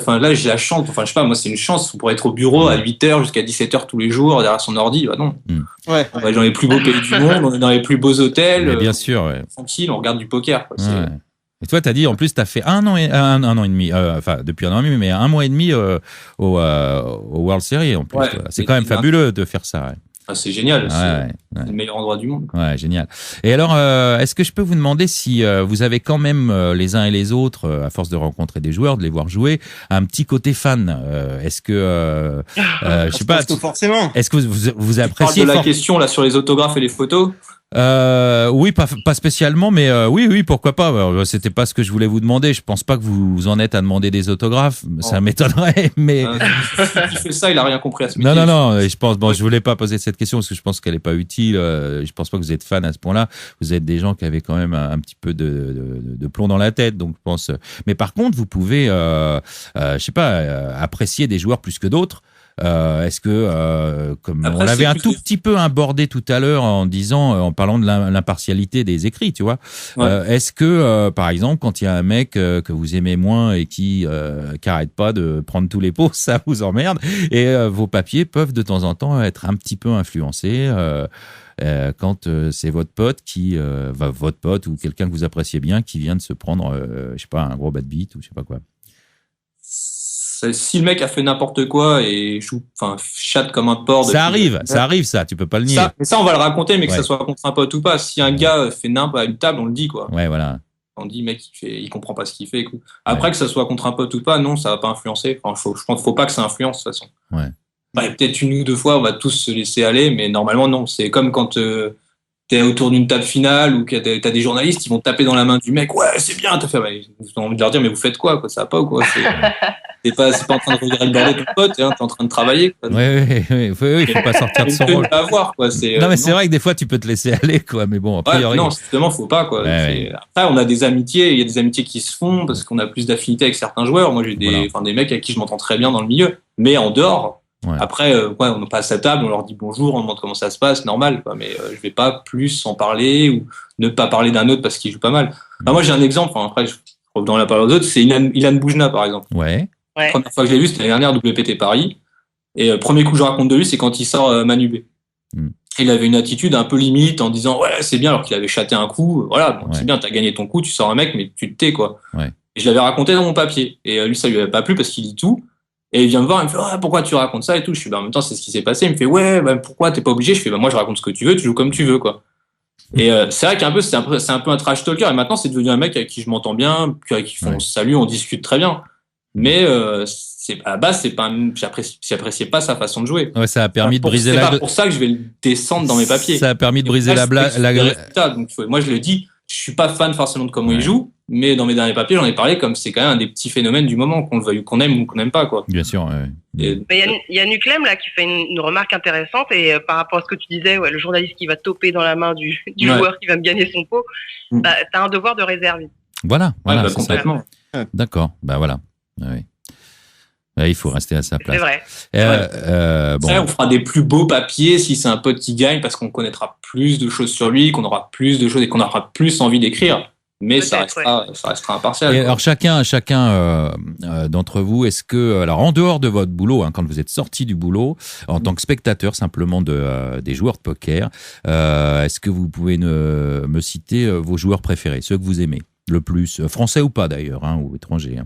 Là, j'ai la chance. Enfin, je sais pas, moi, c'est une chance pour être au bureau à 8h jusqu'à 17h tous les jours derrière son ordi. Bah non. Ouais. On va dans les plus beaux pays du monde, on est dans les plus beaux hôtels. Mais bien sûr, ouais. Tranquille, on regarde du poker. Quoi. Ouais. Et toi, t'as dit, en plus, t'as fait un an et demi, enfin, depuis un an et demi, mais un mois et demi au World Series, en plus. Ouais, c'est quand même fabuleux de faire ça, ouais. Ah, c'est génial, c'est le meilleur endroit du monde. Ouais, génial. Et alors, est-ce que je peux vous demander si vous avez quand même les uns et les autres, à force de rencontrer des joueurs, de les voir jouer, un petit côté fan est-ce que, je sais pas, forcément. Est-ce que vous appréciez de la question là sur les autographes et les photos? Oui, pas spécialement, mais oui, pourquoi pas. Alors, c'était pas ce que je voulais vous demander. Je pense pas que vous en êtes à demander des autographes. Ça m'étonnerait, mais qui fait ça, il a rien compris à ce métier. Non. Je pense, je voulais pas poser cette question parce que je pense qu'elle est pas utile. Je pense pas que vous êtes fan à ce point-là. Vous êtes des gens qui avaient quand même un petit peu de plomb dans la tête, donc je pense. Mais par contre, vous pouvez, je sais pas, apprécier des joueurs plus que d'autres. Est-ce que, comme après, on l'avait un tout petit peu abordé tout à l'heure en parlant de l'impartialité des écrits, tu vois, est-ce que, par exemple, quand il y a un mec que vous aimez moins et qui arrête pas de prendre tous les pots, ça vous emmerde, et vos papiers peuvent de temps en temps être un petit peu influencés quand c'est votre pote votre pote ou quelqu'un que vous appréciez bien qui vient de se prendre, je sais pas, un gros bad beat ou je sais pas quoi. Si le mec a fait n'importe quoi et chatte comme un porc. Ça arrive, tu peux pas le nier. Ça, on va le raconter, mais que ça soit contre un pote ou pas. Si un gars fait n'importe à une table, on le dit, quoi. Ouais, voilà. On dit, mec, il comprend pas ce qu'il fait. Après, que ça soit contre un pote ou pas, non, ça va pas influencer. Je pense qu'il faut pas que ça influence, de toute façon. Ouais. Peut-être une ou deux fois, on va tous se laisser aller, mais normalement, non. C'est comme quand t'es autour d'une table finale ou que t'as des journalistes qui vont taper dans la main du mec. Ouais, c'est bien, t'as fait. Vous avez envie de leur dire, mais vous faites quoi, ça va pas ou quoi? C'est pas en train de regarder le bordel de ton pote, t'es en train de travailler, quoi. Oui, il faut pas sortir de son rôle. Non, mais c'est vrai que des fois, tu peux te laisser aller, quoi. Mais bon, a priori. Non, justement, faut pas, quoi. Après, on a des amitiés, il y a des amitiés qui se font parce qu'on a plus d'affinité avec certains joueurs. Moi, j'ai des mecs avec qui je m'entends très bien dans le milieu. Mais en dehors, après, on passe à table, on leur dit bonjour, on demande comment ça se passe, normal, quoi. Mais je vais pas plus en parler ou ne pas parler d'un autre parce qu'il joue pas mal. Moi, j'ai un exemple, après, je reviens dans la parole d'autres, c'est Ilan Boujna, par exemple. Ouais. La première fois que je l'ai vu, c'était l'année dernière, WPT Paris. Et premier coup que je raconte de lui, c'est quand il sort Manubé. Il avait une attitude un peu limite en disant ouais, c'est bien, alors qu'il avait chaté un coup. Voilà, c'est bien, t'as gagné ton coup, tu sors un mec, mais tu te tais, quoi. Et je l'avais raconté dans mon papier. Et lui, ça lui avait pas plu parce qu'il lit tout. Et il vient me voir, il me fait pourquoi tu racontes ça et tout. Je suis en même temps, c'est ce qui s'est passé. Il me fait pourquoi t'es pas obligé? Je fais moi, je raconte ce que tu veux, tu joues comme tu veux, quoi. Et c'est vrai qu'un peu, c'est un peu un trash talker. Et maintenant, c'est devenu un mec avec qui je m'entends bien, avec qui on se salue, on discute très bien. Mais à la base, j'appréciais pas sa façon de jouer. Ouais, ça a permis de briser la. C'est pas pour ça que je vais le descendre dans mes papiers. Ça a permis de briser la blague. Donc moi, je le dis, je suis pas fan forcément de comment il joue, mais dans mes derniers papiers, j'en ai parlé comme c'est quand même un des petits phénomènes du moment, qu'on aime ou qu'on n'aime pas, quoi. Bien sûr. Mais il y a Nuclem là qui fait une remarque intéressante et par rapport à ce que tu disais, le journaliste qui va toper dans la main du joueur qui va me gagner son pot, t'as un devoir de réserve. Voilà, c'est complètement. Ça. D'accord, voilà. Oui. Il faut rester à sa place. C'est vrai. On fera des plus beaux papiers si c'est un pote qui gagne parce qu'on connaîtra plus de choses sur lui, qu'on aura plus de choses et qu'on aura plus envie d'écrire. Mais ça restera impartial. Et alors chacun d'entre vous, est-ce que, alors en dehors de votre boulot, quand vous êtes sorti du boulot, en tant que spectateur simplement des joueurs de poker, est-ce que vous pouvez me citer vos joueurs préférés, ceux que vous aimez le plus, français ou pas d'ailleurs, ou étrangers,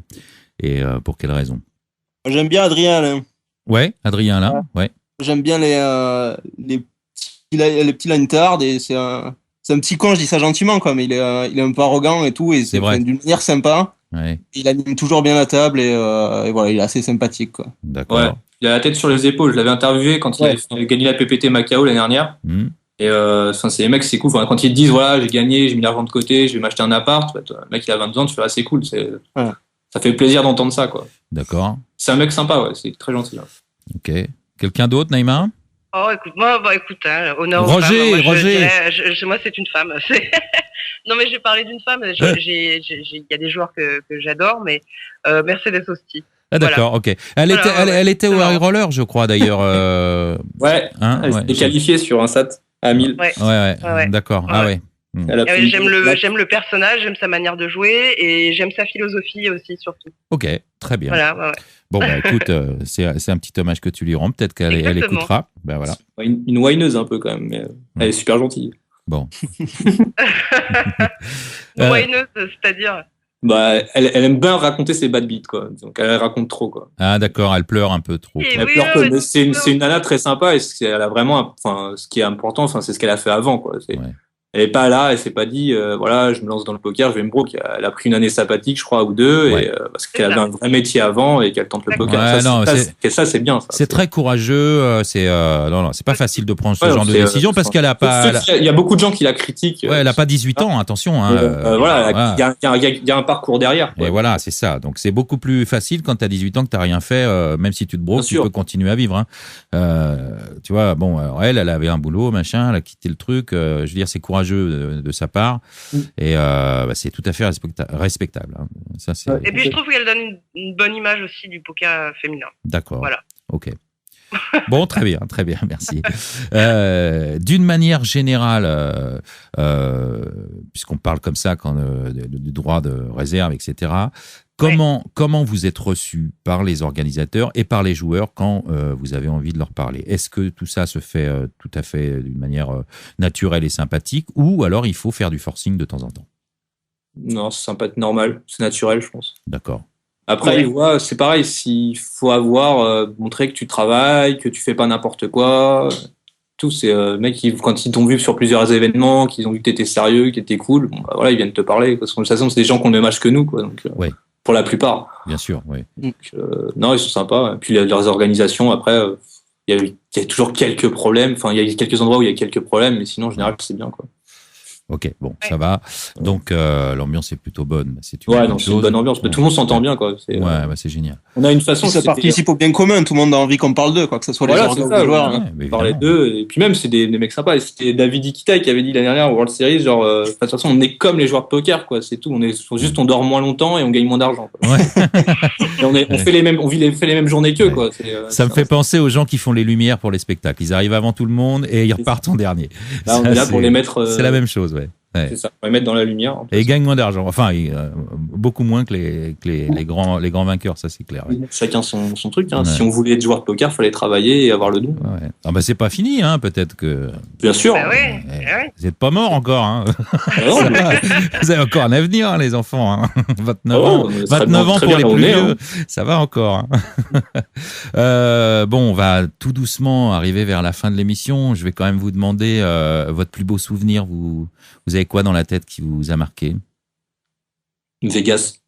et pour quelle raison? J'aime bien Adrien Alain. Ouais, Adrien Alain, ouais. J'aime bien les petits lintards, et c'est un petit con, je dis ça gentiment, quoi, mais il est un peu arrogant et tout, et c'est d'une manière sympa. Ouais. Il anime toujours bien la table et voilà, il est assez sympathique, quoi. D'accord. Ouais. Il a la tête sur les épaules. Je l'avais interviewé quand il avait gagné la PPT Macao l'année dernière. Et c'est les mecs, c'est cool. Quand ils te disent voilà, j'ai gagné, j'ai mis l'argent de côté, je vais m'acheter un appart, le mec il a 22 ans, tu fais c'est cool, ça fait plaisir d'entendre ça, quoi. D'accord. C'est un mec sympa, c'est très gentil. Ok. Quelqu'un d'autre, Naïma? Oh, honneur Roger, Roger. Moi, c'est une femme. Non, mais j'ai parlé d'une femme. Il y a des joueurs que j'adore, mais Mercedes Hosti. Ah, d'accord, ok. Elle était au Harry Roller, je crois, d'ailleurs. Elle s'était qualifiée sur un SAT. à 1000. Ouais. D'accord. Ah ouais. J'aime le personnage, j'aime sa manière de jouer et j'aime sa philosophie aussi, surtout. Ok, très bien. Voilà, Bon, écoute, c'est un petit hommage que tu lui rends. Peut-être qu'elle écoutera. Ben voilà. Une whineuse un peu quand même, mais elle est super gentille. Bon. Whineuse, c'est-à-dire elle aime bien raconter ses bad beats, quoi. Donc elle raconte trop, quoi. Ah d'accord, elle pleure un peu trop. Elle pleure peu, mais c'est une nana très sympa et elle a vraiment, ce qui est important, c'est ce qu'elle a fait avant, quoi. Elle est pas là, elle s'est pas dit, voilà, je me lance dans le poker, je vais me broquer. Elle a pris une année sabbatique, je crois, ou deux, et parce qu'elle avait un vrai métier avant et qu'elle tente le poker. Ça, c'est bien. Ça, c'est très courageux. C'est pas facile de prendre ce genre de décision parce qu'elle a pas. Il y a beaucoup de gens qui la critiquent. Ouais, elle a pas 18 ans, attention. Voilà, il y a un parcours derrière. Et voilà, c'est ça. Donc c'est beaucoup plus facile quand t'as 18 ans que t'as rien fait, même si tu te broques, tu peux continuer à vivre. Tu vois, bon, elle avait un boulot, machin, elle a quitté le truc. Je veux dire, c'est courageux de sa part et c'est tout à fait respectable. Hein. Ça, c'est... Et puis je trouve qu'elle donne une bonne image aussi du poker féminin. D'accord. Voilà. Ok. Bon, très bien, merci. D'une manière générale, puisqu'on parle comme ça du droit de réserve, etc., comment vous êtes reçu par les organisateurs et par les joueurs quand vous avez envie de leur parler? Est-ce que tout ça se fait tout à fait d'une manière naturelle et sympathique, ou alors il faut faire du forcing de temps en temps? Non, c'est normal, c'est naturel, je pense. D'accord. Après, c'est pareil, s'il faut montrer que tu travailles, que tu fais pas n'importe quoi. Tous ces mecs quand ils t'ont vu sur plusieurs événements, qu'ils ont vu que t'étais sérieux, que t'étais cool, ils viennent te parler. Parce que de toute façon, c'est des gens qui ont le même âge que nous, quoi. Donc, pour la plupart. Bien sûr, oui. Donc, non, ils sont sympas. Et puis leurs organisations, après, il y a toujours quelques problèmes. Enfin, il y a quelques endroits où il y a quelques problèmes, mais sinon, en général, c'est bien, quoi. Ok, bon, ça va. Donc l'ambiance est plutôt bonne. C'est une bonne ambiance. Tout le monde s'entend bien, quoi. C'est génial. On a une façon. Ça participe au bien commun. Tout le monde a envie qu'on parle d'eux, quoi, que ce soit les joueurs. Parler d'eux. Et puis même, c'est des mecs sympas. Et c'était David Iquita qui avait dit l'année dernière au World Series, genre, de toute façon, on est comme les joueurs de poker, quoi. C'est tout. On dort moins longtemps et on gagne moins d'argent. Et on fait les mêmes journées qu'eux, quoi. Ça me fait penser aux gens qui font les lumières pour les spectacles. Ils arrivent avant tout le monde et ils repartent en dernier. Là, on est là pour les mettre. C'est la même chose. Ouais. C'est ça, on va les mettre dans la lumière. Et ils gagnent moins d'argent. Enfin, beaucoup moins que les grands vainqueurs, ça c'est clair. Ouais. Chacun son truc. Hein. Ouais. Si on voulait être joueur de poker, il fallait travailler et avoir le don. Ouais. Ah bah c'est pas fini, hein. Peut-être que. Bien sûr. Vous n'êtes pas morts encore. Hein. Vous avez encore un avenir, hein, les enfants. Hein. 29 ans pour les plus vieux. Ça va encore. Hein. Bon, on va tout doucement arriver vers la fin de l'émission. Je vais quand même vous demander votre plus beau souvenir. Vous avez quoi dans la tête qui vous a marqué? Vegas,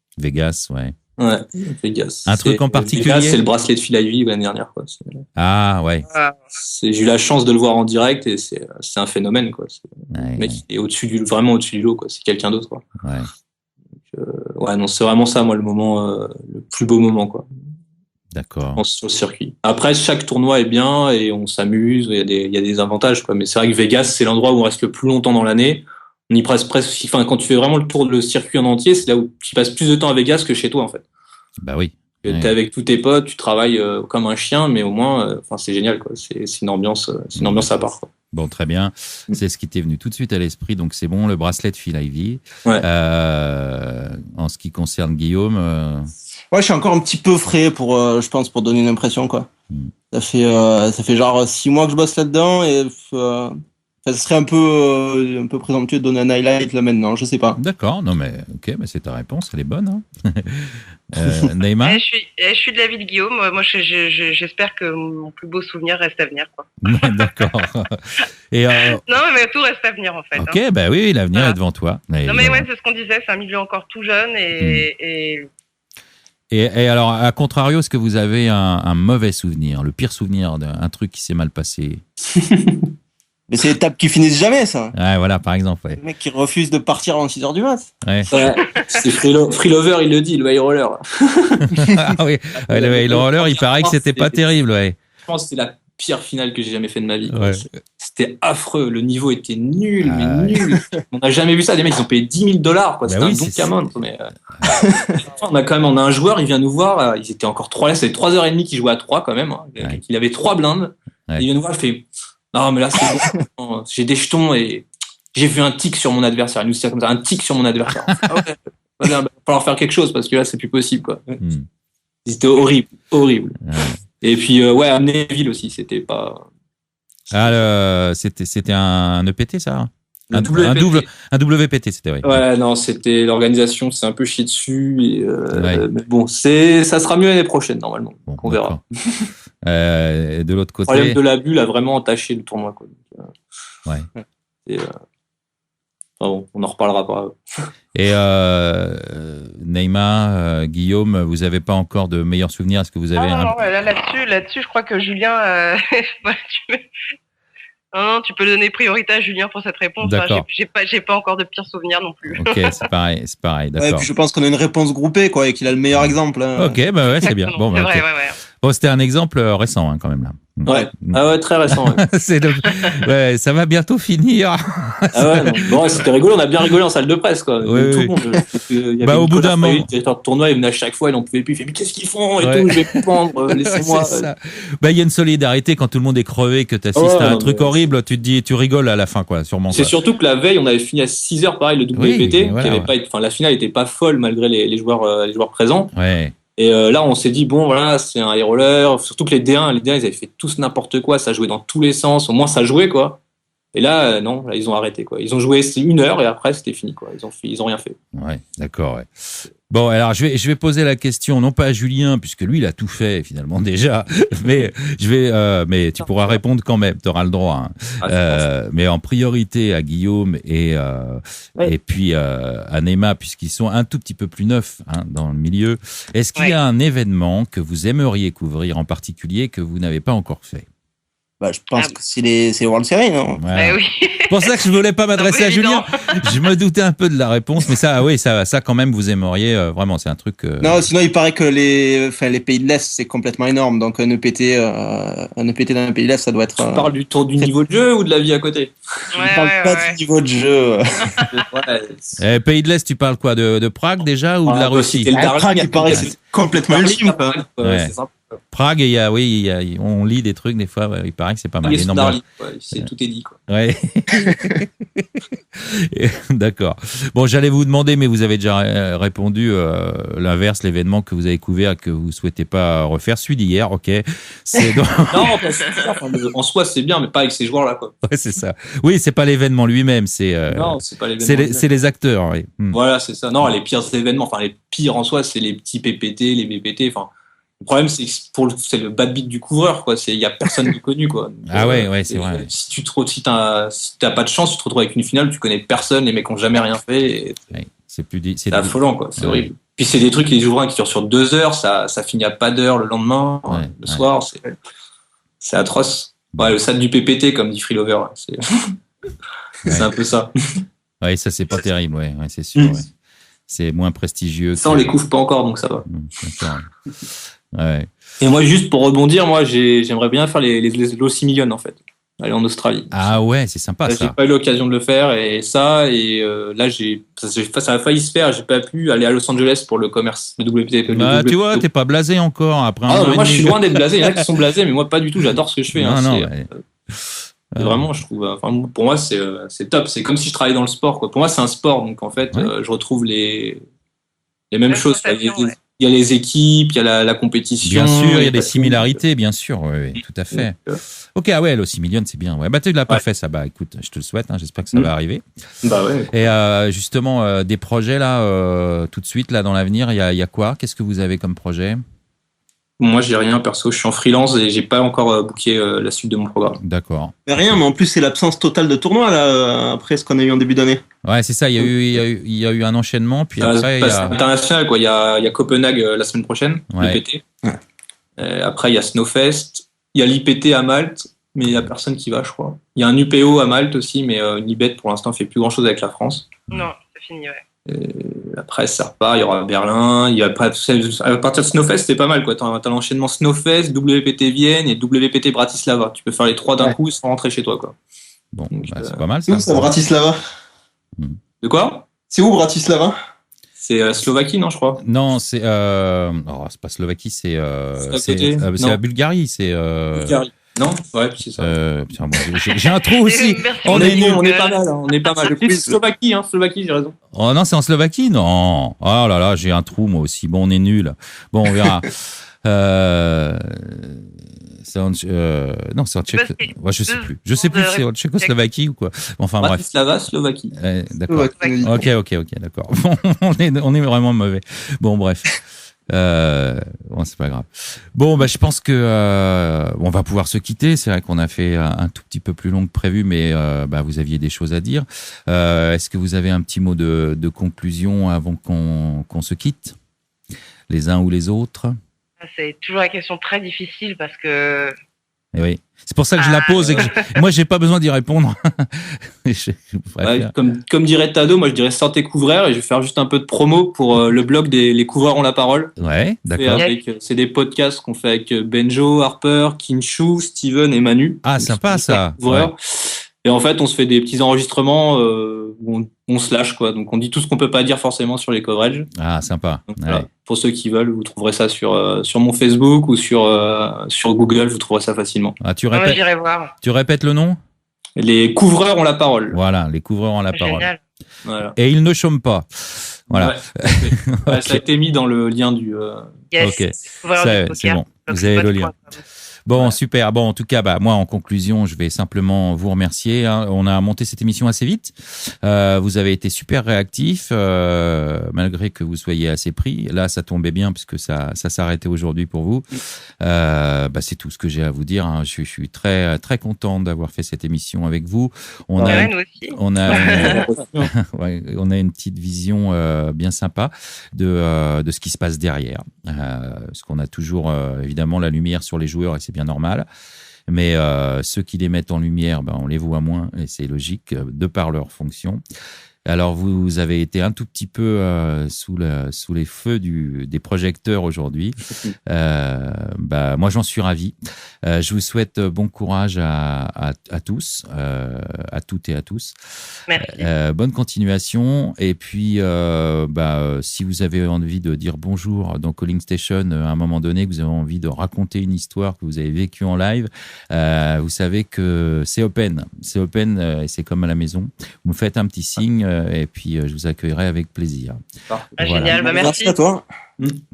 ouais. Ouais, Vegas. Un truc en particulier? Vegas, c'est le bracelet de Phil Ivey l'année dernière, quoi. Ah, ouais. J'ai eu la chance de le voir en direct et c'est un phénomène, quoi. Le mec est vraiment au-dessus du lot, quoi. C'est quelqu'un d'autre, quoi. Ouais. Donc, c'est vraiment ça, moi, le plus beau moment, quoi. D'accord. Sur le circuit. Après, chaque tournoi est bien et on s'amuse, il y a des avantages, quoi. Mais c'est vrai que Vegas, c'est l'endroit où on reste le plus longtemps dans l'année. On y passe presque, enfin, quand tu fais vraiment le circuit en entier, c'est là où tu passes plus de temps à Vegas que chez toi, en fait. Bah oui. T'es avec tous tes potes, tu travailles comme un chien, mais au moins, c'est génial, quoi. C'est une ambiance à part, quoi. Bon, très bien. C'est ce qui t'est venu tout de suite à l'esprit. Donc, c'est bon, le bracelet de Phil Ivey. Ouais. En ce qui concerne Guillaume. Ouais, je suis encore un petit peu frais je pense, pour donner une impression, quoi. Ça fait genre 6 mois que je bosse là-dedans et ce serait un peu présomptueux de donner un highlight là maintenant, je sais pas. D'accord, non mais ok, mais c'est ta réponse, elle est bonne. Hein. Neymar. Je suis de l'avis de Guillaume. Moi, j'espère que mon plus beau souvenir reste à venir, quoi. D'accord. Et non, mais tout reste à venir en fait. Ok, hein. Bah oui, l'avenir est devant toi. Non, mais ouais, c'est ce qu'on disait. C'est un milieu encore tout jeune Et alors, à contrario, est-ce que vous avez un mauvais souvenir, le pire souvenir d'un truc qui s'est mal passé? Mais c'est les tables qui finissent jamais, ça. Ouais, voilà, par exemple. Ouais. Le mec qui refuse de partir avant 6h du mat. Ouais. C'est Freelover, il le dit, le high roller. Ah oui, le high roller, il paraît que c'était pas terrible, ouais. Je pense que c'était la pire finale que j'ai jamais fait de ma vie. Ouais. C'était affreux, le niveau était nul, nul. On n'a jamais vu ça, les mecs ils ont payé $10 000, quoi. C'était un don camon. Mais on a un joueur, il vient nous voir, ils étaient encore 3 là, c'était 3h30 qu'il jouait à 3 quand même. Hein. Il avait 3 blindes. Ouais. Et il vient nous voir, il fait Non, mais là, c'est bon. J'ai des jetons et j'ai vu un tic sur mon adversaire. Il nous dit comme ça, un tic sur mon adversaire. Ah ouais. Il va falloir faire quelque chose parce que là, c'est plus possible, quoi. C'était horrible. Et puis, Amnéville aussi, c'était pas. C'était un EPT, ça? Un WPT, c'était vrai. Ouais, non, c'était l'organisation, c'est un peu chié dessus. Et, mais bon, ça sera mieux l'année prochaine, normalement. Bon, on verra. De l'autre côté. Le problème de la bulle a vraiment entaché le tournoi, quoi. Donc, et, bon, on en reparlera pas. Et Neymar, Guillaume, vous n'avez pas encore de meilleurs souvenirs? Est-ce que vous avez là-dessus, je crois que Julien. Non, tu peux donner priorité à Julien pour cette réponse. D'accord. J'ai pas encore de pires souvenirs non plus. Ok, c'est pareil, d'accord. Ouais, puis je pense qu'on a une réponse groupée, quoi, et qu'il a le meilleur exemple. Hein. Ok, bah ouais, c'est bien. Bon, c'est vrai, ouais. Bon, c'était un exemple récent, hein, quand même, là. Ouais. Ah ouais, très récent. Ouais. Ça va bientôt finir. Ah ouais, non. Bon, c'était rigolo, on a bien rigolé en salle de presse, quoi. Tout le monde. Au bout d'un moment. Le directeur de tournoi, il venait à chaque fois, il n'en pouvait plus, il fait, mais qu'est-ce qu'ils font? Et tout, je vais plus prendre, laissez-moi. Il y a une solidarité quand tout le monde est crevé, que tu assistes à un truc horrible, tu te dis, tu rigoles à la fin, quoi, sûrement. C'est surtout que la veille, on avait fini à 6h, pareil, le WPT, la finale était pas folle malgré les joueurs présents. Ouais. Et là, on s'est dit, bon, voilà, c'est un high roller. Surtout que les D1, ils avaient fait tous n'importe quoi. Ça jouait dans tous les sens. Au moins, ça jouait, quoi. Et là, non, là, ils ont arrêté, quoi. Ils ont joué 1 heure et après, c'était fini, quoi. Ils ont rien fait. Ouais, d'accord, ouais. Bon, alors, je vais poser la question, non pas à Julien, puisque lui, il a tout fait, finalement, déjà. Mais mais tu pourras répondre quand même. Tu auras le droit, hein. Mais en priorité à Guillaume et puis à Neymar, puisqu'ils sont un tout petit peu plus neufs, hein, dans le milieu. Est-ce qu'il y a un événement que vous aimeriez couvrir en particulier que vous n'avez pas encore fait? Je pense que c'est les World Series, non? Ouais. Oui. C'est pour ça que je voulais pas m'adresser à Julien. Je me doutais un peu de la réponse, mais ça quand même, vous aimeriez vraiment. C'est un truc. Non, sinon il paraît que les pays de l'Est c'est complètement énorme. Donc un EPT dans un pays de l'Est, ça doit être. Tu parles du niveau de jeu ou de la vie à côté? Je parle pas du niveau de jeu. Pays de l'Est, tu parles quoi, de Prague déjà ou de la Russie? Prague, il paraît que c'est complètement ultime. C'est sympa. Prague, on lit des trucs des fois, il paraît que c'est pas mal. Tout est dit, quoi. Ouais. D'accord. Bon, j'allais vous demander, mais vous avez déjà répondu l'inverse, l'événement que vous avez couvert que vous souhaitez pas refaire, celui d'hier, ok. Non, en soi c'est bien, mais pas avec ces joueurs-là, quoi. Ouais, c'est ça. Oui, c'est pas l'événement lui-même, non, c'est pas l'événement. C'est les acteurs. Oui. Voilà, c'est ça. Non, les pires événements, enfin les pires en soi, c'est les petits PPT, les BPT, enfin. Le problème, c'est que c'est le bad beat du couvreur, quoi. Il y a personne de connu, quoi. Donc, ouais, c'est vrai. Si t'as pas de chance, tu te retrouves avec une finale, tu connais personne, les mecs ont jamais rien fait. C'est affolant, quoi. C'est horrible. Puis c'est des trucs, les ouvrains qui durent sur 2 heures, ça finit à pas d'heure le lendemain, le soir, c'est atroce. Ouais, le SAD du PPT, comme dit Freelover, c'est un peu ça. Ouais, ça c'est pas terrible, ouais, c'est sûr. Ouais. C'est moins prestigieux. Ça, on les couvre pas encore, donc ça va. D'accord. Ouais. Et moi, juste pour rebondir, j'aimerais bien faire les Lossy Millions, en fait. Aller en Australie. Ah ouais, c'est sympa, ça. J'ai pas eu l'occasion de le faire, et là, ça a failli se faire, j'ai pas pu aller à Los Angeles pour le commerce, le WPT. Tu vois, t'es pas blasé encore après un an. Moi, je suis loin d'être blasé. Il y en a qui sont blasés, mais moi, pas du tout. J'adore ce que je fais. Vraiment, je trouve. Enfin, pour moi, c'est top. C'est comme si je travaillais dans le sport, quoi. Pour moi, c'est un sport, donc en fait, je retrouve les mêmes choses. Il y a les équipes, il y a la compétition. Bien sûr, il y a des similarités, bien sûr. Oui, tout à fait. Ok, Lossy Millions, c'est bien. Ouais, tu l'as pas fait, ça. Écoute, je te le souhaite. J'espère que ça va arriver. Et justement, des projets là, tout de suite là dans l'avenir, il y a quoi? Qu'est-ce que vous avez comme projet? Moi, j'ai rien perso. Je suis en freelance et j'ai pas encore booké la suite de mon programme. D'accord. Mais rien, mais en plus, c'est l'absence totale de tournoi là, après ce qu'on a eu en début d'année. Ouais, c'est ça. Il y a eu un enchaînement, puis après. C'est international, quoi. Il y a Copenhague la semaine prochaine, l'IPT. Après, il y a Snowfest. Il y a l'IPT à Malte, mais il y a personne qui va, je crois. Il y a un UPO à Malte aussi, mais Nibet pour l'instant fait plus grand chose avec la France. Non, c'est fini, ouais. Après, ça repart, il y aura Berlin, à partir de Snowfest, c'était pas mal, quoi. T'as l'enchaînement Snowfest, WPT Vienne et WPT Bratislava. Tu peux faire les 3 d'un coup sans rentrer chez toi, quoi. Bon, c'est pas mal, ça. C'est Bratislava. De quoi? C'est où, Bratislava? C'est Slovaquie, non, je crois? Non, c'est pas Slovaquie, c'est la Bulgarie, c'est. Bulgarie. Non, ouais, c'est ça. Putain, bon, j'ai un trou aussi. On est pas mal, hein, on est pas mal. Slovaquie, j'ai raison. Oh non, c'est en Slovaquie, non. Oh là là, j'ai un trou moi aussi. Bon, on est nuls. Bon, on verra. Non, c'est en Tchécoslovaquie. Ouais, je sais plus. Je sais plus si c'est en Tchécoslovaquie ou quoi. Enfin bref. Slovaquie. D'accord. Ok, d'accord. on est vraiment mauvais. Bon, bref. Bon, c'est pas grave. Bon, bah, je pense que on va pouvoir se quitter. C'est vrai qu'on a fait un tout petit peu plus long que prévu, mais bah, vous aviez des choses à dire. Est-ce que vous avez un petit mot de conclusion avant qu'on se quitte, les uns ou les autres? C'est toujours la question très difficile parce que. Et oui, c'est pour ça que je la pose et que moi j'ai pas besoin d'y répondre. Comme dirait Tado, moi je dirais sortez couvreurs et je vais faire juste un peu de promo pour le blog des Les Couvreurs ont la parole. Ouais, d'accord. C'est des podcasts qu'on fait avec Benjo, Harper, Kinshu, Steven et Manu. Ah, sympa ça. Ouais. Et en fait, on se fait des petits enregistrements où on se lâche, quoi. Donc, on dit tout ce qu'on peut pas dire forcément sur les coverages. Ah, sympa. Donc, voilà. Pour ceux qui veulent, vous trouverez ça sur mon Facebook ou sur Google, vous trouverez ça facilement. Ah, tu répètes le nom? Les Couvreurs ont la parole. Voilà, les Couvreurs ont la parole. Génial. Voilà. Et ils ne chôment pas. Voilà. Ouais, ça a été mis dans le lien du. Yes. Ok. C'est bon. Vous avez le lien. Bon, super. Bon, en tout cas, bah, moi, en conclusion, je vais simplement vous remercier. Hein. On a monté cette émission assez vite. Vous avez été super réactifs, malgré que vous soyez assez pris. Là, ça tombait bien puisque ça s'arrêtait aujourd'hui pour vous. Bah, c'est tout ce que j'ai à vous dire. Hein. Je suis très, très content d'avoir fait cette émission avec vous. On a une petite vision bien sympa de ce qui se passe derrière. Parce qu'on a toujours, évidemment, la lumière sur les joueurs et c'est bien normal, mais ceux qui les mettent en lumière, ben, on les voit moins et c'est logique de par leur fonction. Alors vous avez été un tout petit peu sous les feux des projecteurs aujourd'hui. Bah moi j'en suis ravi. Je vous souhaite bon courage à tous, à toutes et à tous. Merci. Bonne continuation et puis si vous avez envie de dire bonjour dans Calling Station à un moment donné, que vous avez envie de raconter une histoire que vous avez vécue en live, vous savez que c'est open et c'est comme à la maison. Vous me faites un petit signe. Et puis je vous accueillerai avec plaisir. Voilà. Génial, bah, merci à toi.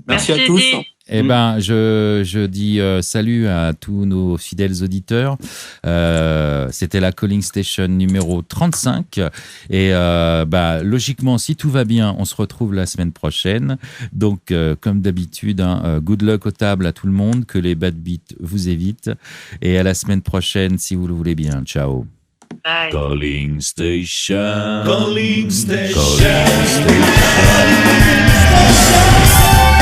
Merci à tous. Eh ben, je dis salut à tous nos fidèles auditeurs. C'était la Calling Station numéro 35. Et logiquement, si tout va bien, on se retrouve la semaine prochaine. Donc, comme d'habitude, good luck aux tables à tout le monde, que les bad beats vous évitent. Et à la semaine prochaine, si vous le voulez bien. Ciao. Bye. Calling Station. Calling Station. Calling Station.